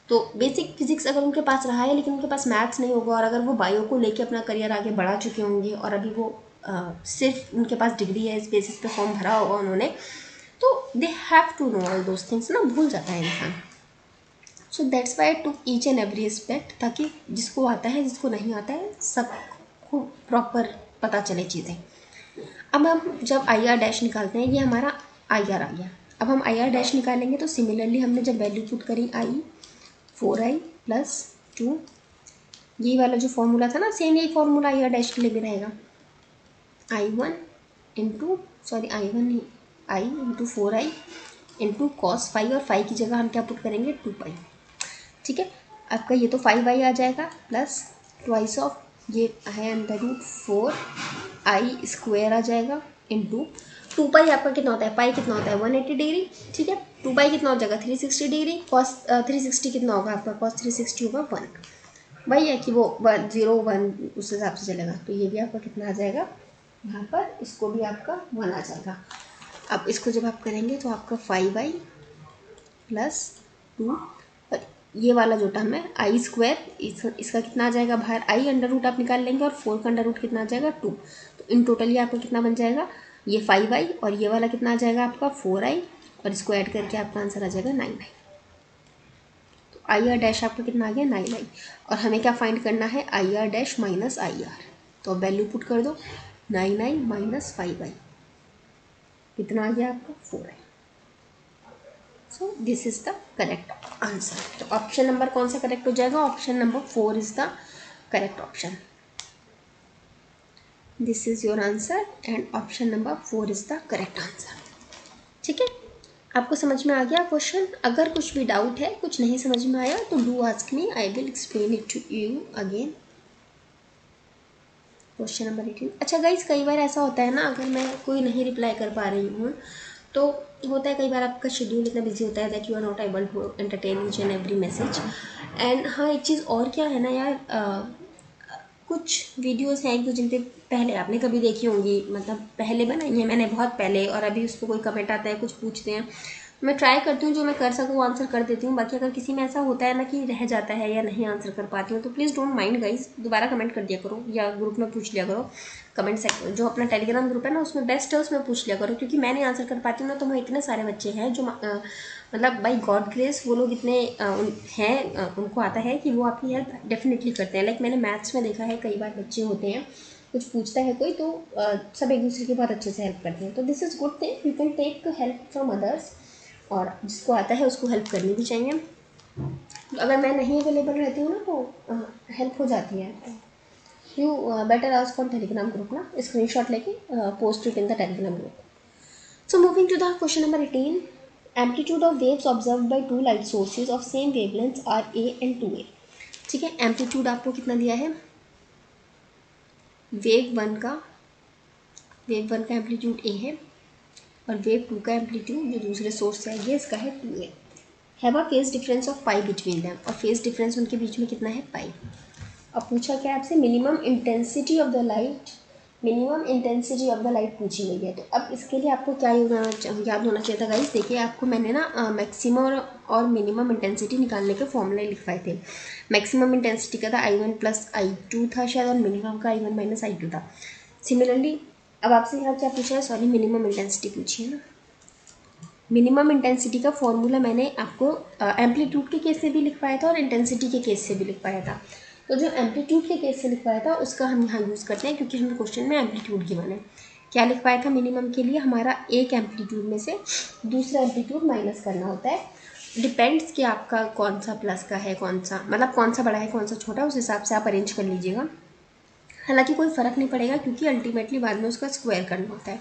तो बेसिक फिजिक्स अगर उनके पास रहा है लेकिन उनके पास मैथ्स नहीं होगा, और अगर वो बायो को लेके अपना करियर आगे बढ़ा चुके होंगे और अभी वो सिर्फ उनके पास डिग्री है, इस बेसिस पे फॉर्म भरा होगा उन्होंने, तो they have to know all those things ना, भूल जाता है इंसान। So that's why to each and every aspect, ताकि जिसको आता है जिसको नहीं आता है सबको प्रॉपर पता चले चीज़ें। अब हम जब IR डैश निकालते हैं, ये हमारा IR आ गया। अब हम IR डैश निकालेंगे तो सिमिलरली हमने जब वैल्यू पुट करी I 4I प्लस 2, ये वाला जो फॉर्मूला था ना, सेम यही फॉर्मूला IR डैश के लिए भी रहेगा। I1 into I into 4I into cos phi, और फाई की जगह हम क्या पुट करेंगे 2π। ठीक है, आपका ये तो 5I आ जाएगा प्लस ट्वाइस ऑफ ये है √4I स्क्वायर आ जाएगा इंटू 2π आपका कितना होता है, पाई कितना होता है 180 डिग्री। ठीक है, 2π कितना हो जाएगा 360 डिग्री, cos 360 कितना होगा आपका, cos 360 होगा 1। वही है कि वो 1 0 1 उस हिसाब से चलेगा, तो ये भी आपका कितना आ जाएगा यहाँ पर, इसको भी आपका 1 आ जाएगा। अब इसको जब आप करेंगे तो आपका 5I प्लस 2, और ये वाला जो टर्म है I स्क्वायर, इसका कितना आ जाएगा बाहर, I अंडर रूट आप निकाल लेंगे, और 4 का अंडर रूट कितना आ जाएगा 2, तो इन टोटल ये आपका कितना बन जाएगा, ये 5I और ये वाला कितना आ जाएगा आपका 4I, और इसको ऐड करके आपका आंसर आ जाएगा 9I। तो IR डैश आपका कितना आ गया 9I, और हमें क्या फाइंड करना है IR डैश माइनस IR, तो वैल्यू पुट कर दो 9I माइनस 5I, कितना आ गया आपका 4I। So this is the correct answer. तो ऑप्शन नंबर कौन सा करेक्ट हो जाएगा, option number 4 is the correct option. This is your answer and option number 4 is the correct answer. ठीक है, आपको समझ में आ गया क्वेश्चन? अगर कुछ भी डाउट है, कुछ नहीं समझ में आया, तो do ask me, I will explain it to you again. Question number 18। अच्छा गाइज, कई बार ऐसा होता है ना, अगर मैं कोई नहीं रिप्लाई कर पा रही हूँ, तो होता है कई बार आपका शेड्यूल इतना बिजी होता है that you are not able to entertain each and every message. And हाँ, एक चीज़ और क्या है ना यार, कुछ वीडियोस हैं जिन पे पहले आपने कभी देखी होंगी, मतलब पहले बनाई है मैंने बहुत पहले, और अभी उस पर कोई कमेंट आता है, कुछ पूछते हैं, मैं ट्राई करती हूँ, जो मैं कर सकूँ आंसर कर देती हूँ। बाकी अगर किसी में ऐसा होता है ना कि रह जाता है या नहीं आंसर कर पाती हूँ, तो प्लीज़ डोंट माइंड गाइस, दोबारा कमेंट कर दिया करो या ग्रुप में पूछ लिया करो। कमेंट सेक्शन जो अपना टेलीग्राम ग्रुप है ना, उसमें बेस्ट है, उसमें पूछ लिया करो, क्योंकि मैं नहीं आंसर कर पाती हूँ ना, तो वहाँ इतने सारे बच्चे हैं जो मतलब बाई गॉड ग्रेस वो लोग इतने हैं, उनको आता है कि वो आपकी हेल्प डेफिनेटली करते हैं। लाइक मैंने मैथ्स में देखा है, कई बार बच्चे होते हैं, कुछ पूछता है कोई, तो सब एक दूसरे की बहुत अच्छे से हेल्प करते हैं। तो this is good thing, you can take help from others, और जिसको आता है उसको हेल्प करनी भी चाहिए। तो अगर मैं नहीं अवेलेबल रहती हूँ ना, तो हेल्प हो जाती है। You better ask on Telegram group ना, स्क्रीनशॉट लेके post it in the Telegram group. So moving to the question number 18, amplitude of waves observed by two light sources of same wavelengths are A and 2A। ठीक है, amplitude आपको कितना दिया है, wave one का amplitude A है, और wave 2 का एम्पलीट्यूड जो दूसरे सोर्स से आएगी इसका है 2A। Have a phase difference of pi between them, और फेज डिफरेंस उनके बीच में कितना है, पाई। अब पूछा क्या आपसे, minimum intensity of the light पूछी गई है। तो अब इसके लिए आपको क्या याद होना चाहिए था गाइस। देखिए, आपको मैंने ना मैक्सिमम और मिनिमम इंटेंसिटी निकालने के फॉर्मूले लिखवाए थे। मैक्सिमम इंटेंसिटी का था I1 + I2 था शायद, और मिनिमम का I1 - I2 था। सिमिलरली अब आपसे यहाँ क्या पूछा है, सॉरी मिनिमम इंटेंसिटी पूछी है ना। मिनिमम इंटेंसिटी का फॉर्मूला मैंने आपको एम्पलीट्यूड के केस से भी लिखवाया था और इंटेंसिटी के केस से भी लिखवाया था। तो जो एम्पलीट्यूड के केस से लिखवाया था उसका हम यहाँ यूज़ करते हैं, क्योंकि हमें क्वेश्चन में एम्पलीट्यूड गिवन है। क्या लिखवाया था, मिनिमम के लिए हमारा एक एम्पलीट्यूड में से दूसरा एम्पलीट्यूड माइनस करना होता है। डिपेंड्स कि आपका कौन सा प्लस का है, कौन सा मतलब कौन सा बड़ा है कौन सा छोटा, उस हिसाब से आप अरेंज कर लीजिएगा। हालांकि कोई फ़र्क नहीं पड़ेगा, क्योंकि अल्टीमेटली बाद में उसका स्क्वायर करना होता है।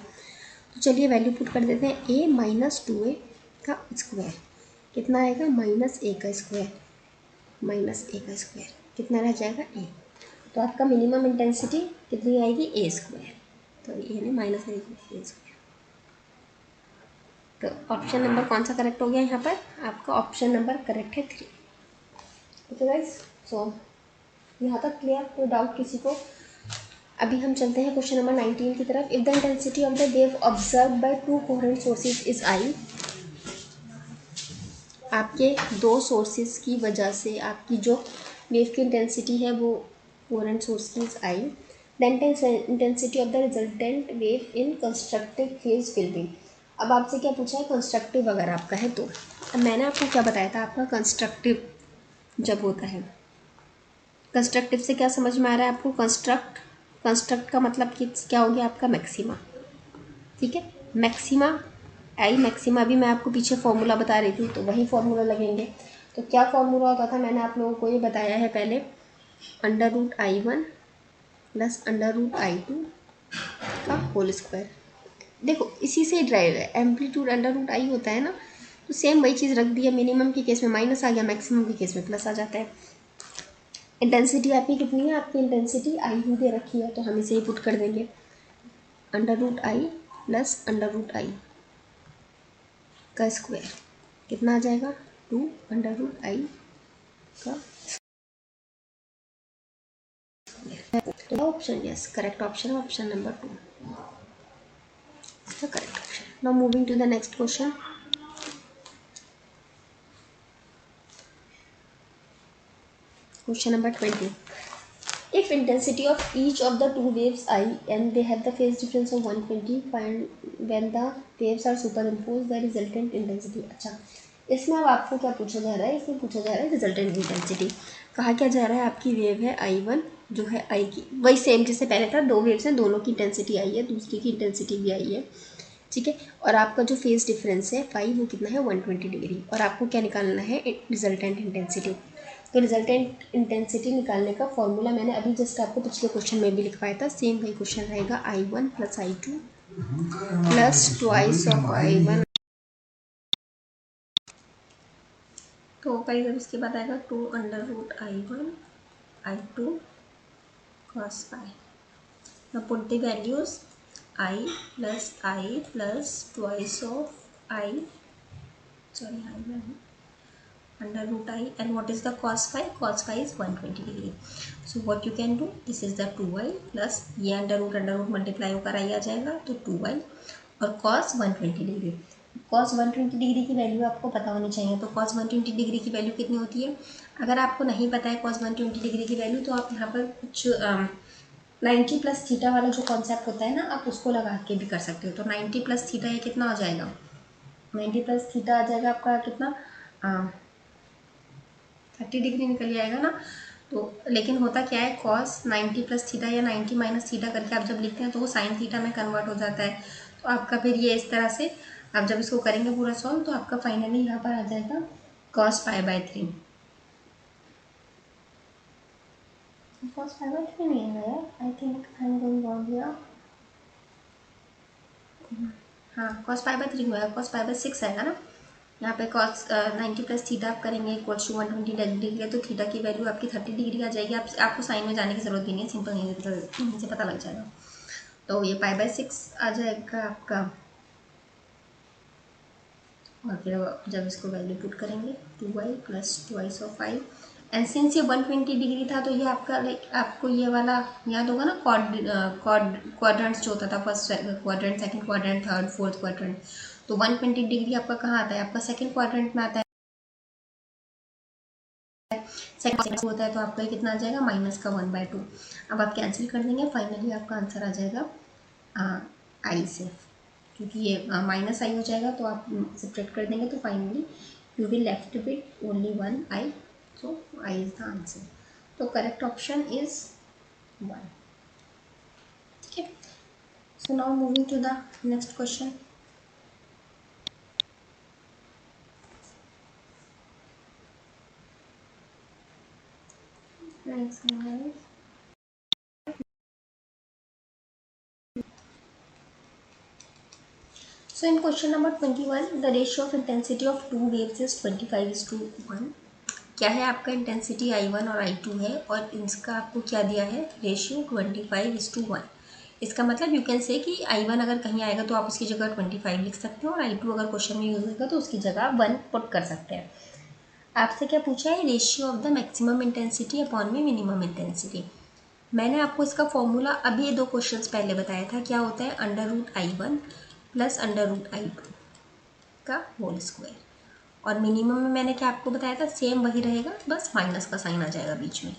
तो चलिए वैल्यू पुट कर देते हैं, A - 2A का स्क्वायर कितना आएगा, -A का स्क्वायर, कितना रह जाएगा, A। तो आपका मिनिमम इंटेंसिटी कितनी आएगी, A स्क्वायर, तो ये नहीं -A स्क्वायर। तो ऑप्शन नंबर कौन सा करेक्ट हो गया यहाँ पर, आपका ऑप्शन नंबर करेक्ट है 3। ओके गाइस, सो यहाँ तक क्लियर, कोई डाउट किसी को। अभी हम चलते हैं क्वेश्चन नंबर 19 की तरफ। If the intensity of the wave observe by two coherent sources is I, आपके दो सोर्सेज की वजह से आपकी जो वेव की इंटेंसिटी है वो कोहेरेंट सोर्स की is I, the intensity of the resultant wave in constructive phase will be. अब आपसे क्या पूछा है, कंस्ट्रक्टिव अगर आपका है तो। अब मैंने आपको क्या बताया था, आपका कंस्ट्रक्टिव जब होता है, कंस्ट्रक्टिव से क्या समझ में आ रहा है आपको, कंस्ट्रक्ट का मतलब कि क्या हो गया आपका मैक्सिमा। ठीक है, मैक्सिमा भी मैं आपको पीछे फॉर्मूला बता रही थी, तो वही फॉर्मूला लगेंगे। तो क्या फॉर्मूला होता था, मैंने आप लोगों को ये बताया है पहले, √I1 + √I2 का होल स्क्वायर। देखो इसी से ड्राइव है, एम्पलीट्यूड √I होता है ना, तो सेम वही चीज़ रख दी है। मिनिमम के केस में माइनस आ गया, मैक्सिमम के केस में प्लस आ जाता है। इंटेंसिटी आपकी कितनी है, आपकी इंटेंसिटी I ही दे रखी है, तो हम इसे ही पुट कर देंगे, √I + √I का स्क्वायर कितना आ जाएगा, 2 √I का square. Option yes, correct option है ऑप्शन नंबर 2, इसका correct option. Now moving to the next question. Question number 20. If intensity of each of the two waves I and they have the phase difference of 120, find when the waves are superimposed the resultant intensity। अच्छा, इसमें अब आपको क्या पूछा जा रहा है, इसमें पूछा जा रहा है रिजल्टेंट इंटेंसिटी। कहा क्या जा रहा है, आपकी वेव है I1 जो है I की, वही सेम जैसे पहले था, दो वेव्स हैं, दोनों की इंटेंसिटी आई है, दूसरी की इंटेंसिटी भी आई है। ठीक है, और आपका जो फेज डिफरेंस है फाई वो कितना है, 120 डिग्री, और आपको क्या निकालना है, रिजल्टेंट इंटेंसिटी। तो रिजल्टेंट इंटेंसिटी निकालने का फॉर्मूला मैंने अभी जस्ट आपको पिछले क्वेश्चन में भी लिखवाया था, सेम वही क्वेश्चन रहेगा, I1 + I2 + twice of I1। तो गाइस अब इसके बाद आएगा 2 √I1 I2 cos phi। Now put the values, I + twice of I, sorry I1 √I, and what is the cos phi, cos phi is 120 degree। so what you can do, this is the 2I plus ये under root multiply होकर आई आ जाएगा, तो 2I और cos 120 degree. cos 120 degree की value आपको पता होनी चाहिए। तो cos 120 डिग्री की वैल्यू कितनी होती है? अगर आपको नहीं पता है cos 120 डिग्री की वैल्यू, तो आप यहाँ पर कुछ 90 प्लस थीटा वाला जो कॉन्सेप्ट होता है ना, आप उसको लगा के भी कर सकते हो। तो 90 प्लस थीटा ये कितना हो जाएगा? 90 प्लस थीटा आ जाएगा आपका कितना? 30 डिग्री निकल जाएगा ना। तो लेकिन होता क्या है, cos 90 प्लस थीटा या 90 माइनस थीटा करके आप जब लिखते हैं तो वो साइन थीटा में कन्वर्ट हो जाता है। तो आपका फिर ये इस तरह से आप जब इसको करेंगे पूरा सॉल्व, तो आपका फाइनली यहाँ पर आ जाएगा cos π/3। cos π/3 नहीं आएगा यार, I think I am going wrong here. हाँ, cos π/3 होगा, cos π/6 आएगा ना। यहाँ पे cos 90 प्लस थीटा आप करेंगे इक्वल्स टू 120 डिग्री है, तो थीटा की वैल्यू आपकी 30 डिग्री आ जाएगी। आपको साइन में जाने की जरूरत भी नहीं है, सिंपल नहीं से पता लग जाएगा। तो ये π/6 आ जाएगा आपका, और फिर जब इसको वैल्यू पुट करेंगे 2y plus 2i of 5, and since ये 120 डिग्री था, तो ये आपका लाइक आपको ये वाला याद होगा ना, क्वाड्रेंट्स जो होता था, first quadrant, second quadrant, third fourth quadrant. तो 120 डिग्री आपका कहाँ आता है? आपका सेकंड क्वाड्रेंट में आता है। सेकंड होता है तो आपका कितना आ जाएगा? -1/2। अब आप कैंसिल कर देंगे, फाइनली आपका आंसर आ जाएगा आई से, क्योंकि ये माइनस आई हो जाएगा, तो आप सब्ट्रैक्ट कर देंगे, तो finally you will left with only 1 I. So I is the answer. तो करेक्ट ऑप्शन इज 1। ठीक है, so now moving to the next question. So in question number 21, the ratio of intensity of two waves is 25:1। क्या है आपका? Intensity I1 और I2 है, और इसका आपको क्या दिया है? रेशियो 25:1। इसका मतलब यू कैन से कि I1 अगर कहीं आएगा तो आप उसकी जगह 25 लिख सकते हो, और I2 अगर क्वेश्चन में यूज होगा तो उसकी जगह 1 पुट कर सकते हैं। आपसे क्या पूछा है? Ratio of the maximum intensity upon में मिनिमम इंटेंसिटी। मैंने आपको इसका फॉर्मूला अभी 2 क्वेश्चंस पहले बताया था। क्या होता है? √I1 प्लस √I2 का होल स्क्वायर। और मिनिमम में मैंने क्या आपको बताया था? सेम वही रहेगा, बस माइनस का साइन आ जाएगा बीच में,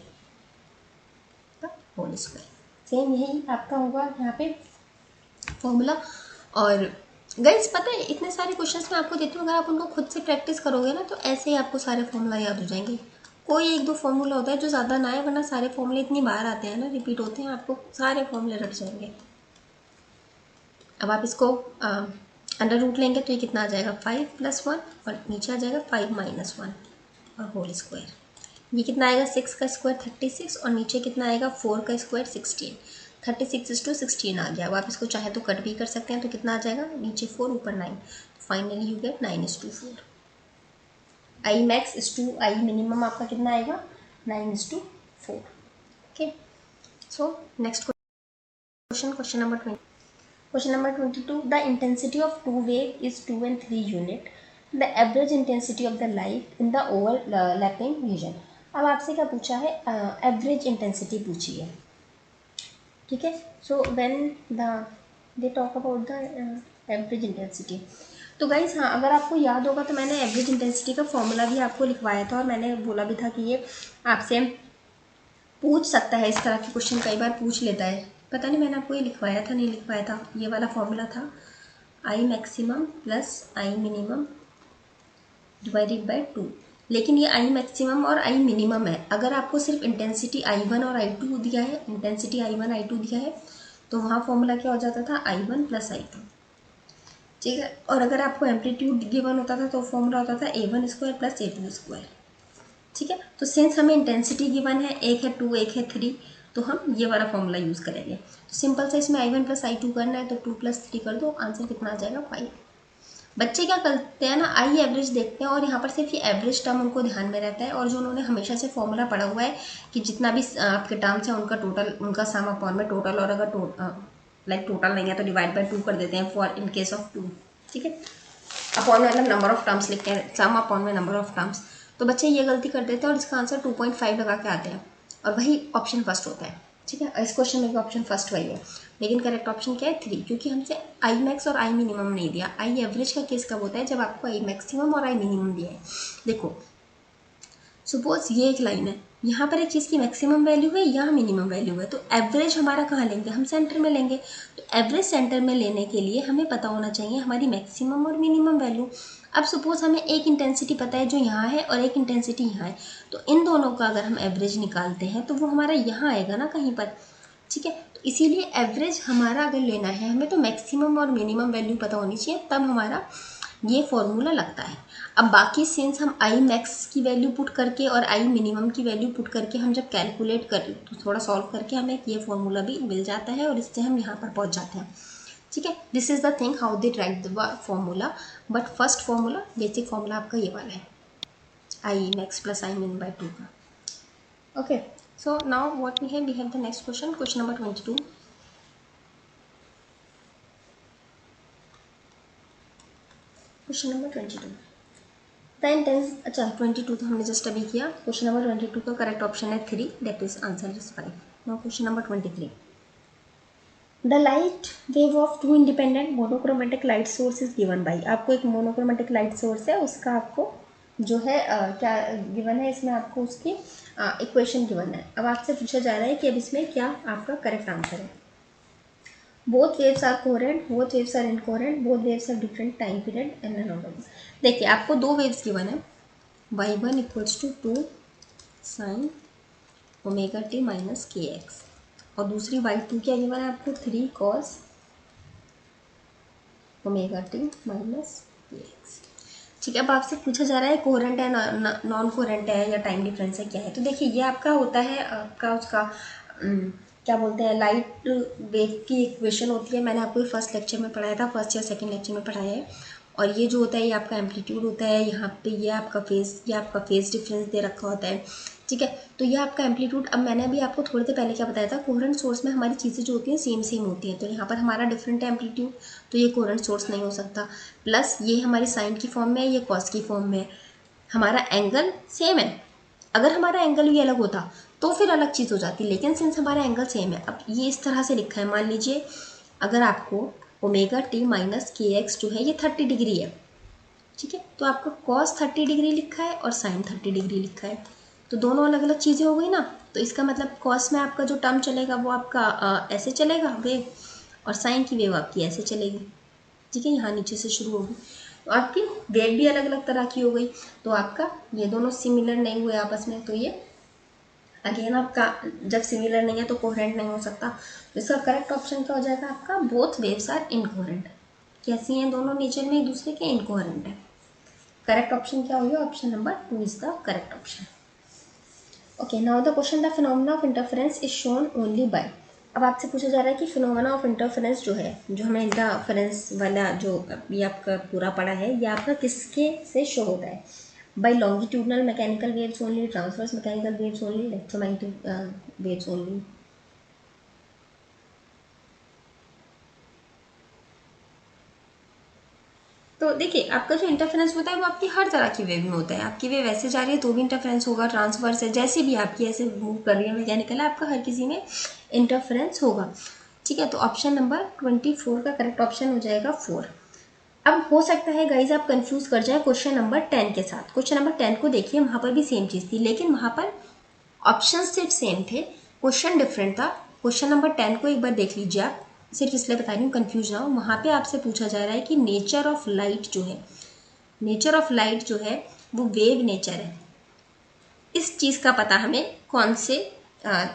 होल स्क्वायर। सेम यही आपका होगा यहाँ पे फॉर्मूला। और गाइस पता है, इतने सारे क्वेश्चंस मैं आपको देती हूँ, अगर आप उनको खुद से प्रैक्टिस करोगे ना, तो ऐसे ही आपको सारे फॉर्मूला याद हो जाएंगे। कोई 1-2 फॉर्मूला होता है जो ज़्यादा ना आए, वरना सारे फॉर्मूले इतनी बार आते हैं ना, रिपीट होते हैं, आपको सारे फॉर्मूले रट जाएंगे। अब आप इसको अंडर रूट लेंगे तो ये कितना आ जाएगा? 5 + 1, और नीचे आ जाएगा 5 - 1 और होल स्क्वायर। ये कितना आएगा? 6 का स्क्वायर 36, और नीचे कितना आएगा? 4 का स्क्वायर 16। 36:16 आ गया। अब आप इसको चाहे तो कट भी कर सकते हैं, तो कितना आ जाएगा? नीचे 4 ऊपर 9, finally you get 9:4। I max is to I minimum आपका कितना आएगा? 9:4। Okay, so next question number 20। Question number 22. The intensity of two wave is 2 and 3 unit. The average intensity of the light in the overlapping region. अब आपसे क्या पूछा है? Average intensity पूछी है। ठीक है, so when they talk about the average intensity, तो गाइस हाँ, अगर आपको याद होगा तो मैंने एवरेज इंटेंसिटी का फॉर्मूला भी आपको लिखवाया था, और मैंने बोला भी था कि ये आपसे पूछ सकता है, इस तरह के क्वेश्चन कई बार पूछ लेता है। पता नहीं मैंने आपको ये लिखवाया था नहीं लिखवाया था। ये वाला फॉर्मूला था I maximum plus I minimum divided by 2। लेकिन ये आई मैक्सिमम और आई मिनिमम है। अगर आपको सिर्फ इंटेंसिटी I1 और I2 दिया है, इंटेंसिटी I1 I2 दिया है, तो वहाँ फॉर्मूला क्या हो जाता था? I1 + I2। ठीक है, और अगर आपको एम्पलीट्यूड गिवन होता था तो फॉर्मूला होता था A1² + A2²। ठीक है, तो सिंस हमें इंटेंसिटी गिवन है, एक है 2 एक है 3, तो हम ये वाला फॉर्मूला यूज़ करेंगे। तो सिंपल से इसमें I1 + I2 करना है, तो 2 + 3 कर दो, आंसर कितना आ जाएगा? 5। बच्चे क्या करते हैं ना, आई एवरेज देखते हैं, और यहाँ पर सिर्फ ये एवरेज टर्म उनको ध्यान में रहता है, और जो उन्होंने हमेशा से फॉर्मूला पढ़ा हुआ है कि जितना भी आपके टर्म्स हैं उनका टोटल, उनका सम अपॉन में टोटल, और अगर टोटल नहीं है तो डिवाइड बाय 2 कर देते हैं फॉर इन केस ऑफ 2। ठीक है, अपॉन में मतलब नंबर ऑफ टर्म्स लिखते हैं, सम अपॉन में नंबर ऑफ टर्म्स। तो बच्चे ये गलती कर देते हैं और इसका आंसर 2.5 लगा के आते हैं, और वही ऑप्शन फर्स्ट होता है। ठीक है, इस क्वेश्चन में भी ऑप्शन फर्स्ट वही है, लेकिन करेक्ट ऑप्शन क्या है 3, क्योंकि हमसे आई मैक्स और आई मिनिमम नहीं दिया। आई एवरेज का केस कब होता है, जब आपको आई मैक्सिमम और आई मिनिमम दिया है। देखो सपोज ये एक लाइन है, यहाँ पर एक चीज़ की मैक्सिमम वैल्यू है, यहाँ मिनिमम वैल्यू है, तो एवरेज हमारा कहाँ लेंगे, हम सेंटर में लेंगे। तो एवरेज सेंटर में लेने के लिए हमें पता होना चाहिए हमारी मैक्सिमम और मिनिमम वैल्यू। अब सपोज हमें एक इंटेंसिटी पता है जो यहाँ है और एक इंटेंसिटी यहाँ है, तो इन दोनों का अगर हम एवरेज निकालते हैं तो वो हमारा यहाँ आएगा ना कहीं पर। ठीक है, तो इसीलिए एवरेज हमारा अगर लेना है हमें तो मैक्सिमम और मिनिमम वैल्यू पता होनी चाहिए, तब हमारा ये फॉर्मूला लगता है। अब बाकी सिंस हम आई मैक्स की वैल्यू पुट करके और आई मिनिमम की वैल्यू पुट करके हम जब कैलकुलेट कर तो थोड़ा सॉल्व करके हमें ये फॉर्मूला भी मिल जाता है और इससे हम यहाँ पर पहुँच जाते हैं। ठीक है, this is the thing how they right the formula. But first formula, basic formula आपका ये वाला है, आई मैक्स प्लस आई मिन बाय 2 का। Okay, so now what we have the next question, question number 22। Question number 22 the intense, अच्छा 22 तो हमने just अभी किया। क्वेश्चन नंबर 22 का करेक्ट ऑप्शन है 3, that is answer is 5। Now question number 23, the light wave of two independent monochromatic light source is given by. आपको एक monochromatic light source है, उसका आपको जो है क्या गिवन है, इसमें आपको उसकी इक्वेशन गिवन है। अब आपसे पूछा जा रहा है कि अब इसमें क्या आपका करेक्ट आंसर है। Both waves are coherent, both waves are incoherent, both waves are different time period and none of them। देखिए आपको दो वेव्स गिवन है, y1 equals to 2 sine omega T minus K X, और दूसरी y2 क्या given है आपको 3 cos omega T minus K X. ठीक है, अब आपसे पूछा जा रहा है कोहेरेंट है नॉन कोहेरेंट है या टाइम डिफरेंस है क्या है। तो देखिए ये आपका होता है आपका उसका क्या बोलते हैं, लाइट वेव की इक्वेशन होती है। मैंने आपको फर्स्ट लेक्चर में पढ़ाया था, फर्स्ट या सेकंड लेक्चर में पढ़ाया है। और ये जो होता है ये आपका एम्पलीट्यूड होता है, यहाँ पे ये आपका फेज डिफरेंस दे रखा होता है। ठीक है, तो ये आपका एम्पलीट्यूड। अब मैंने अभी आपको थोड़ी देर पहले क्या बताया था, कोहेरेंट सोर्स में हमारी चीज़ें जो होती हैं सेम होती हैं। तो यहाँ पर हमारा डिफरेंट है एम्पलीट्यूड, तो ये कोहेरेंट सोर्स नहीं हो सकता। प्लस ये हमारी साइन की फॉर्म में है, ये कॉस की फॉर्म में है। हमारा एंगल सेम है, अगर हमारा एंगल भी अलग होता तो फिर अलग चीज़ हो जाती, लेकिन सिंस हमारा एंगल सेम है। अब ये इस तरह से लिखा है, मान लीजिए अगर आपको omega T minus K x जो है ये 30 डिग्री है। ठीक है, तो आपका कॉस 30 डिग्री लिखा है और साइन 30 डिग्री लिखा है, तो दोनों अलग अलग चीज़ें हो गई ना। तो इसका मतलब कॉस में आपका जो टर्म चलेगा वो आपका ऐसे चलेगा वेव, और साइन की वेव आपकी ऐसे चलेगी। ठीक है, यहाँ नीचे से शुरू होगी, तो आपकी वेव भी अलग अलग तरह की हो गई। तो आपका ये दोनों सिमिलर नहीं हुए आपस में, तो ये अगेन आपका जब सिमिलर नहीं है तो कोहेरेंट नहीं हो सकता। तो इसका करेक्ट ऑप्शन क्या हो जाएगा आपका, बोथ वेव्स आर इनकोहेरेंट। कैसी हैं दोनों नेचर में एक दूसरे के, इनकोहेरेंट है। करेक्ट ऑप्शन क्या होगा, option number 2 is the correct option. Okay, now the question, the phenomena of interference is shown only by. अब आपसे पूछा जा रहा है कि फिनोमेना ऑफ इंटरफेरेंस जो है, जो हमें इंटरफेरेंस वाला जो अभी आपका पूरा पड़ा है, ये आपका किसके से शो होता है। By longitudinal mechanical waves only, transverse mechanical waves only, electromagnetic waves only. तो देखिए आपका जो इंटरफेरेंस होता है वो आपकी हर तरह की वेव में होता है। आपकी वेव ऐसे जा रही है तो भी इंटरफेरेंस होगा, ट्रांसवर्स है, जैसे भी आपकी ऐसे मूव कर रही है मैकेनिकल, आपका हर किसी में इंटरफेरेंस होगा। ठीक है, तो ऑप्शन नंबर 24 का करेक्ट ऑप्शन हो जाएगा 4। अब हो सकता है गाइज आप कंफ्यूज कर जाए क्वेश्चन नंबर 10 के साथ। क्वेश्चन नंबर 10 को देखिए, वहाँ पर भी सेम चीज़ थी, लेकिन वहाँ पर ऑप्शन सिर्फ सेम थे, क्वेश्चन डिफरेंट था। क्वेश्चन नंबर 10 को एक बार देख लीजिए आप, सिर्फ इसलिए बता रही हूँ कंफ्यूज ना हो। वहाँ पे आपसे पूछा जा रहा है कि नेचर ऑफ लाइट जो है, नेचर ऑफ लाइट जो है वो वेव नेचर है। इस चीज़ का पता हमें कौन से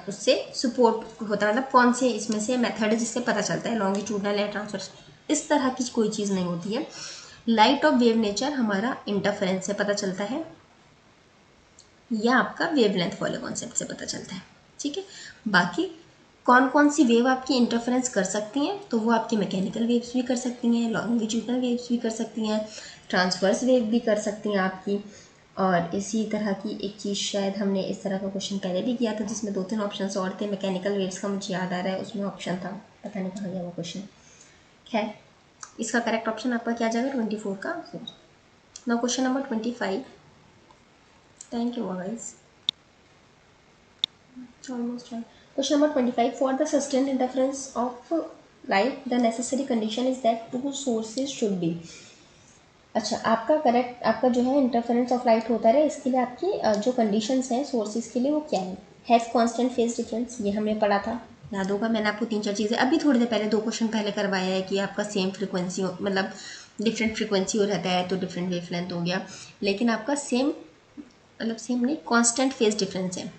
उससे सपोर्ट होता है, मतलब कौन से इसमें से मेथड है जिससे पता चलता है, लॉन्गिट्यूडनल या ट्रांसवर्स, इस तरह की कोई चीज़ नहीं होती है। लाइट ऑफ वेव नेचर हमारा इंटरफेरेंस से पता चलता है, या आपका वेवलेंथ वाले कॉन्सेप्ट से पता चलता है। ठीक है, बाकी कौन कौन सी वेव आपकी इंटरफेरेंस कर सकती हैं, तो वो आपकी मैकेनिकल वेव्स भी कर सकती हैं, लॉन्गिट्यूडनल वेव्स भी कर सकती हैं, ट्रांसवर्स वेव भी कर सकती हैं आपकी। और इसी तरह की एक चीज़ शायद हमने इस तरह का क्वेश्चन पहले भी किया था जिसमें 2-3 ऑप्शन और थे। मैकेनिकल वेव्स का मुझे याद आ रहा है, उसमें ऑप्शन था, पता नहीं कहाँ गया वो क्वेश्चन। खैर, इसका करेक्ट ऑप्शन आपका क्या आ जाएगा, 24 का। Now question number 25। Thank you guys, almost time. Question number 25, for the sustained interference of light the necessary condition is that two sources should be. अच्छा, आपका करेक्ट, आपका जो है इंटरफेरेंस ऑफ लाइट होता रहे, इसके लिए आपकी जो कंडीशंस हैं सोर्सेज के लिए वो क्या है? हैव कांस्टेंट फेज डिफरेंस, ये हमने पढ़ा था, याद होगा, मैंने आपको 3-4 चीज़ें अभी थोड़ी देर पहले 2 क्वेश्चन पहले करवाया है कि आपका सेम फ्रिक्वेंसी मतलब डिफरेंट फ्रिक्वेंसी हो रहता है तो डिफरेंट वेवलेंथ हो गया, लेकिन आपका सेम मतलब सेम नहीं, कांस्टेंट फेज डिफरेंस है।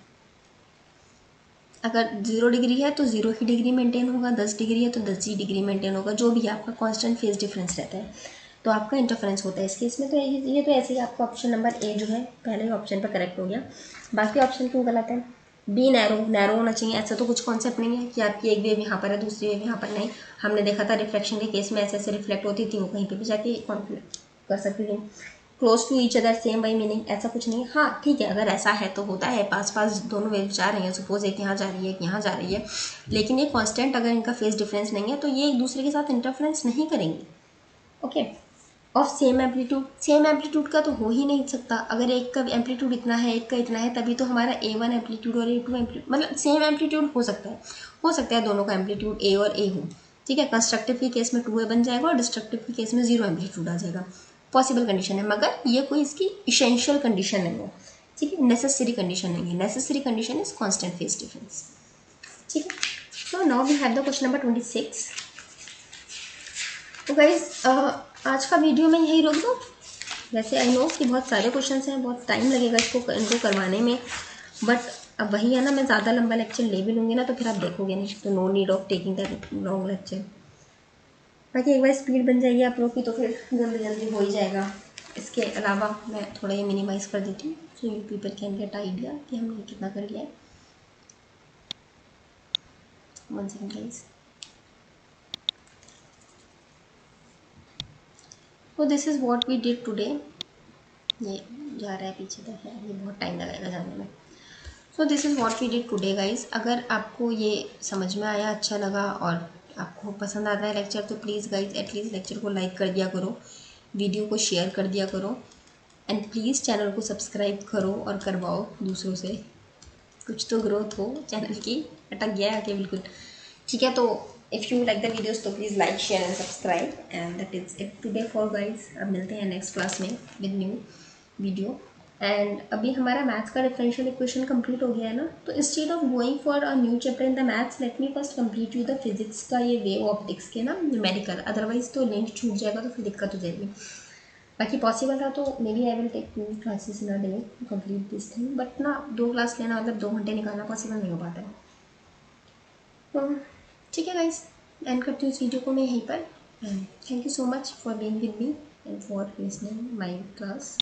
अगर 0 डिग्री है तो 0 ही डिग्री मेंटेन होगा, 10 डिग्री है तो 10 ही डिग्री मेंटेन होगा, जो भी आपका कांस्टेंट फेज डिफरेंस रहता है तो आपका इंटरफेरेंस होता है इस केस में। तो ये तो ऐसे ही आपका ऑप्शन नंबर ए जो है पहले ऑप्शन पर करेक्ट हो गया। बाकी ऑप्शन क्यों गलत है? बी नैरो होना चाहिए, ऐसा तो कुछ कॉन्सेप्ट नहीं है कि आपकी एक वेव यहाँ पर है दूसरी वेव यहाँ पर नहीं। हमने देखा था रिफ्लेक्शन के केस में ऐसे ऐसे रिफ्लेक्ट होती थी, वो कहीं पर भी जाके कॉन्फ्लिक्ट कर सकती थी। Close to each other same by meaning, ऐसा कुछ नहीं है। हाँ ठीक है, अगर ऐसा है तो होता है, पास पास दोनों वेव जा रही हैं, सपोज एक यहाँ जा रही है एक यहाँ जा रही है, लेकिन ये कांस्टेंट अगर इनका फेज डिफरेंस नहीं है तो ये एक दूसरे के साथ इंटरफेरेंस नहीं करेंगे। Okay, of same amplitude, same amplitude का तो हो ही नहीं सकता। अगर एक का एम्पलीट्यूड इतना है एक का इतना है तभी तो हमारा A1 एम्पलीट्यूड और A2 एम्पलीट्यूड मतलब सेम एम्पलीट्यूड हो सकता है दोनों का एम्पलीट्यूड A और A हो, ठीक है। कंस्ट्रक्टिव के केस में 2A बन जाएगा और डिस्ट्रक्टिव के केस में 0 एम्पलीट्यूड आ जाएगा। पॉसिबल कंडीशन है, मगर ये कोई इसकी इसेंशियल कंडीशन नहीं है, ठीक है, नेसेसरी कंडीशन नहीं है। Necessary condition is constant phase difference, ठीक है। So now we have the question number 26। तो गाइज आज का वीडियो मैं यही रोक दूँ। वैसे आई नो कि बहुत सारे क्वेश्चंस हैं, बहुत टाइम लगेगा इनको करवाने में, बट अब वही है ना, मैं ज़्यादा लंबा लेक्चर ले भी लूँगी ना तो फिर आप देखोगे नहीं, तो no need of taking that long lecture. बाकी एक बार स्पीड बन जाएगी आप लोग की तो फिर जल्दी जल्दी हो ही जाएगा। इसके अलावा मैं थोड़ा ये मिनिमाइज़ कर देती हूँ so you people can get idea कि हमने कितना कर लिया है। 1 सेकंड गाइस। तो this is what we did today. ये जा रहा है पीछे तक है, ये बहुत टाइम लगेगा जाने में। So this is what we did today guys. अगर आपको ये समझ में आया, अच्छा लगा और आपको पसंद आता है लेक्चर तो प्लीज़ गाइज एटलीस्ट लेक्चर को लाइक कर दिया करो, वीडियो को शेयर कर दिया करो, एंड प्लीज़ चैनल को सब्सक्राइब करो और करवाओ दूसरों से, कुछ तो ग्रोथ हो चैनल की। अटक गया है आके बिल्कुल, ठीक है। तो if you like the videos तो please like share and subscribe, and that is it today for guys. अब मिलते हैं नेक्स्ट क्लास में विद न्यू वीडियो। एंड अभी हमारा मैथ्स का डिफरेंशियल इक्वेशन कंप्लीट हो गया है ना, तो instead of going for a new chapter in the maths let me first complete you the physics का ये वेव ऑप्टिक्स के ना न्यूमेरिकल, अदरवाइज तो लिंक छूट जाएगा तो फिर दिक्कत हो जाएगी। बाकी पॉसिबल था तो maybe I will take 2 classes in a day to complete this thing, but ना 2 क्लास लेना मतलब 2 घंटे निकालना पॉसिबल नहीं हो पाता है। तो ठीक है गाइस, एंड करती हूँ इस वीडियो को मैं यहीं पर। Thank you so much for being with me and for listening my class.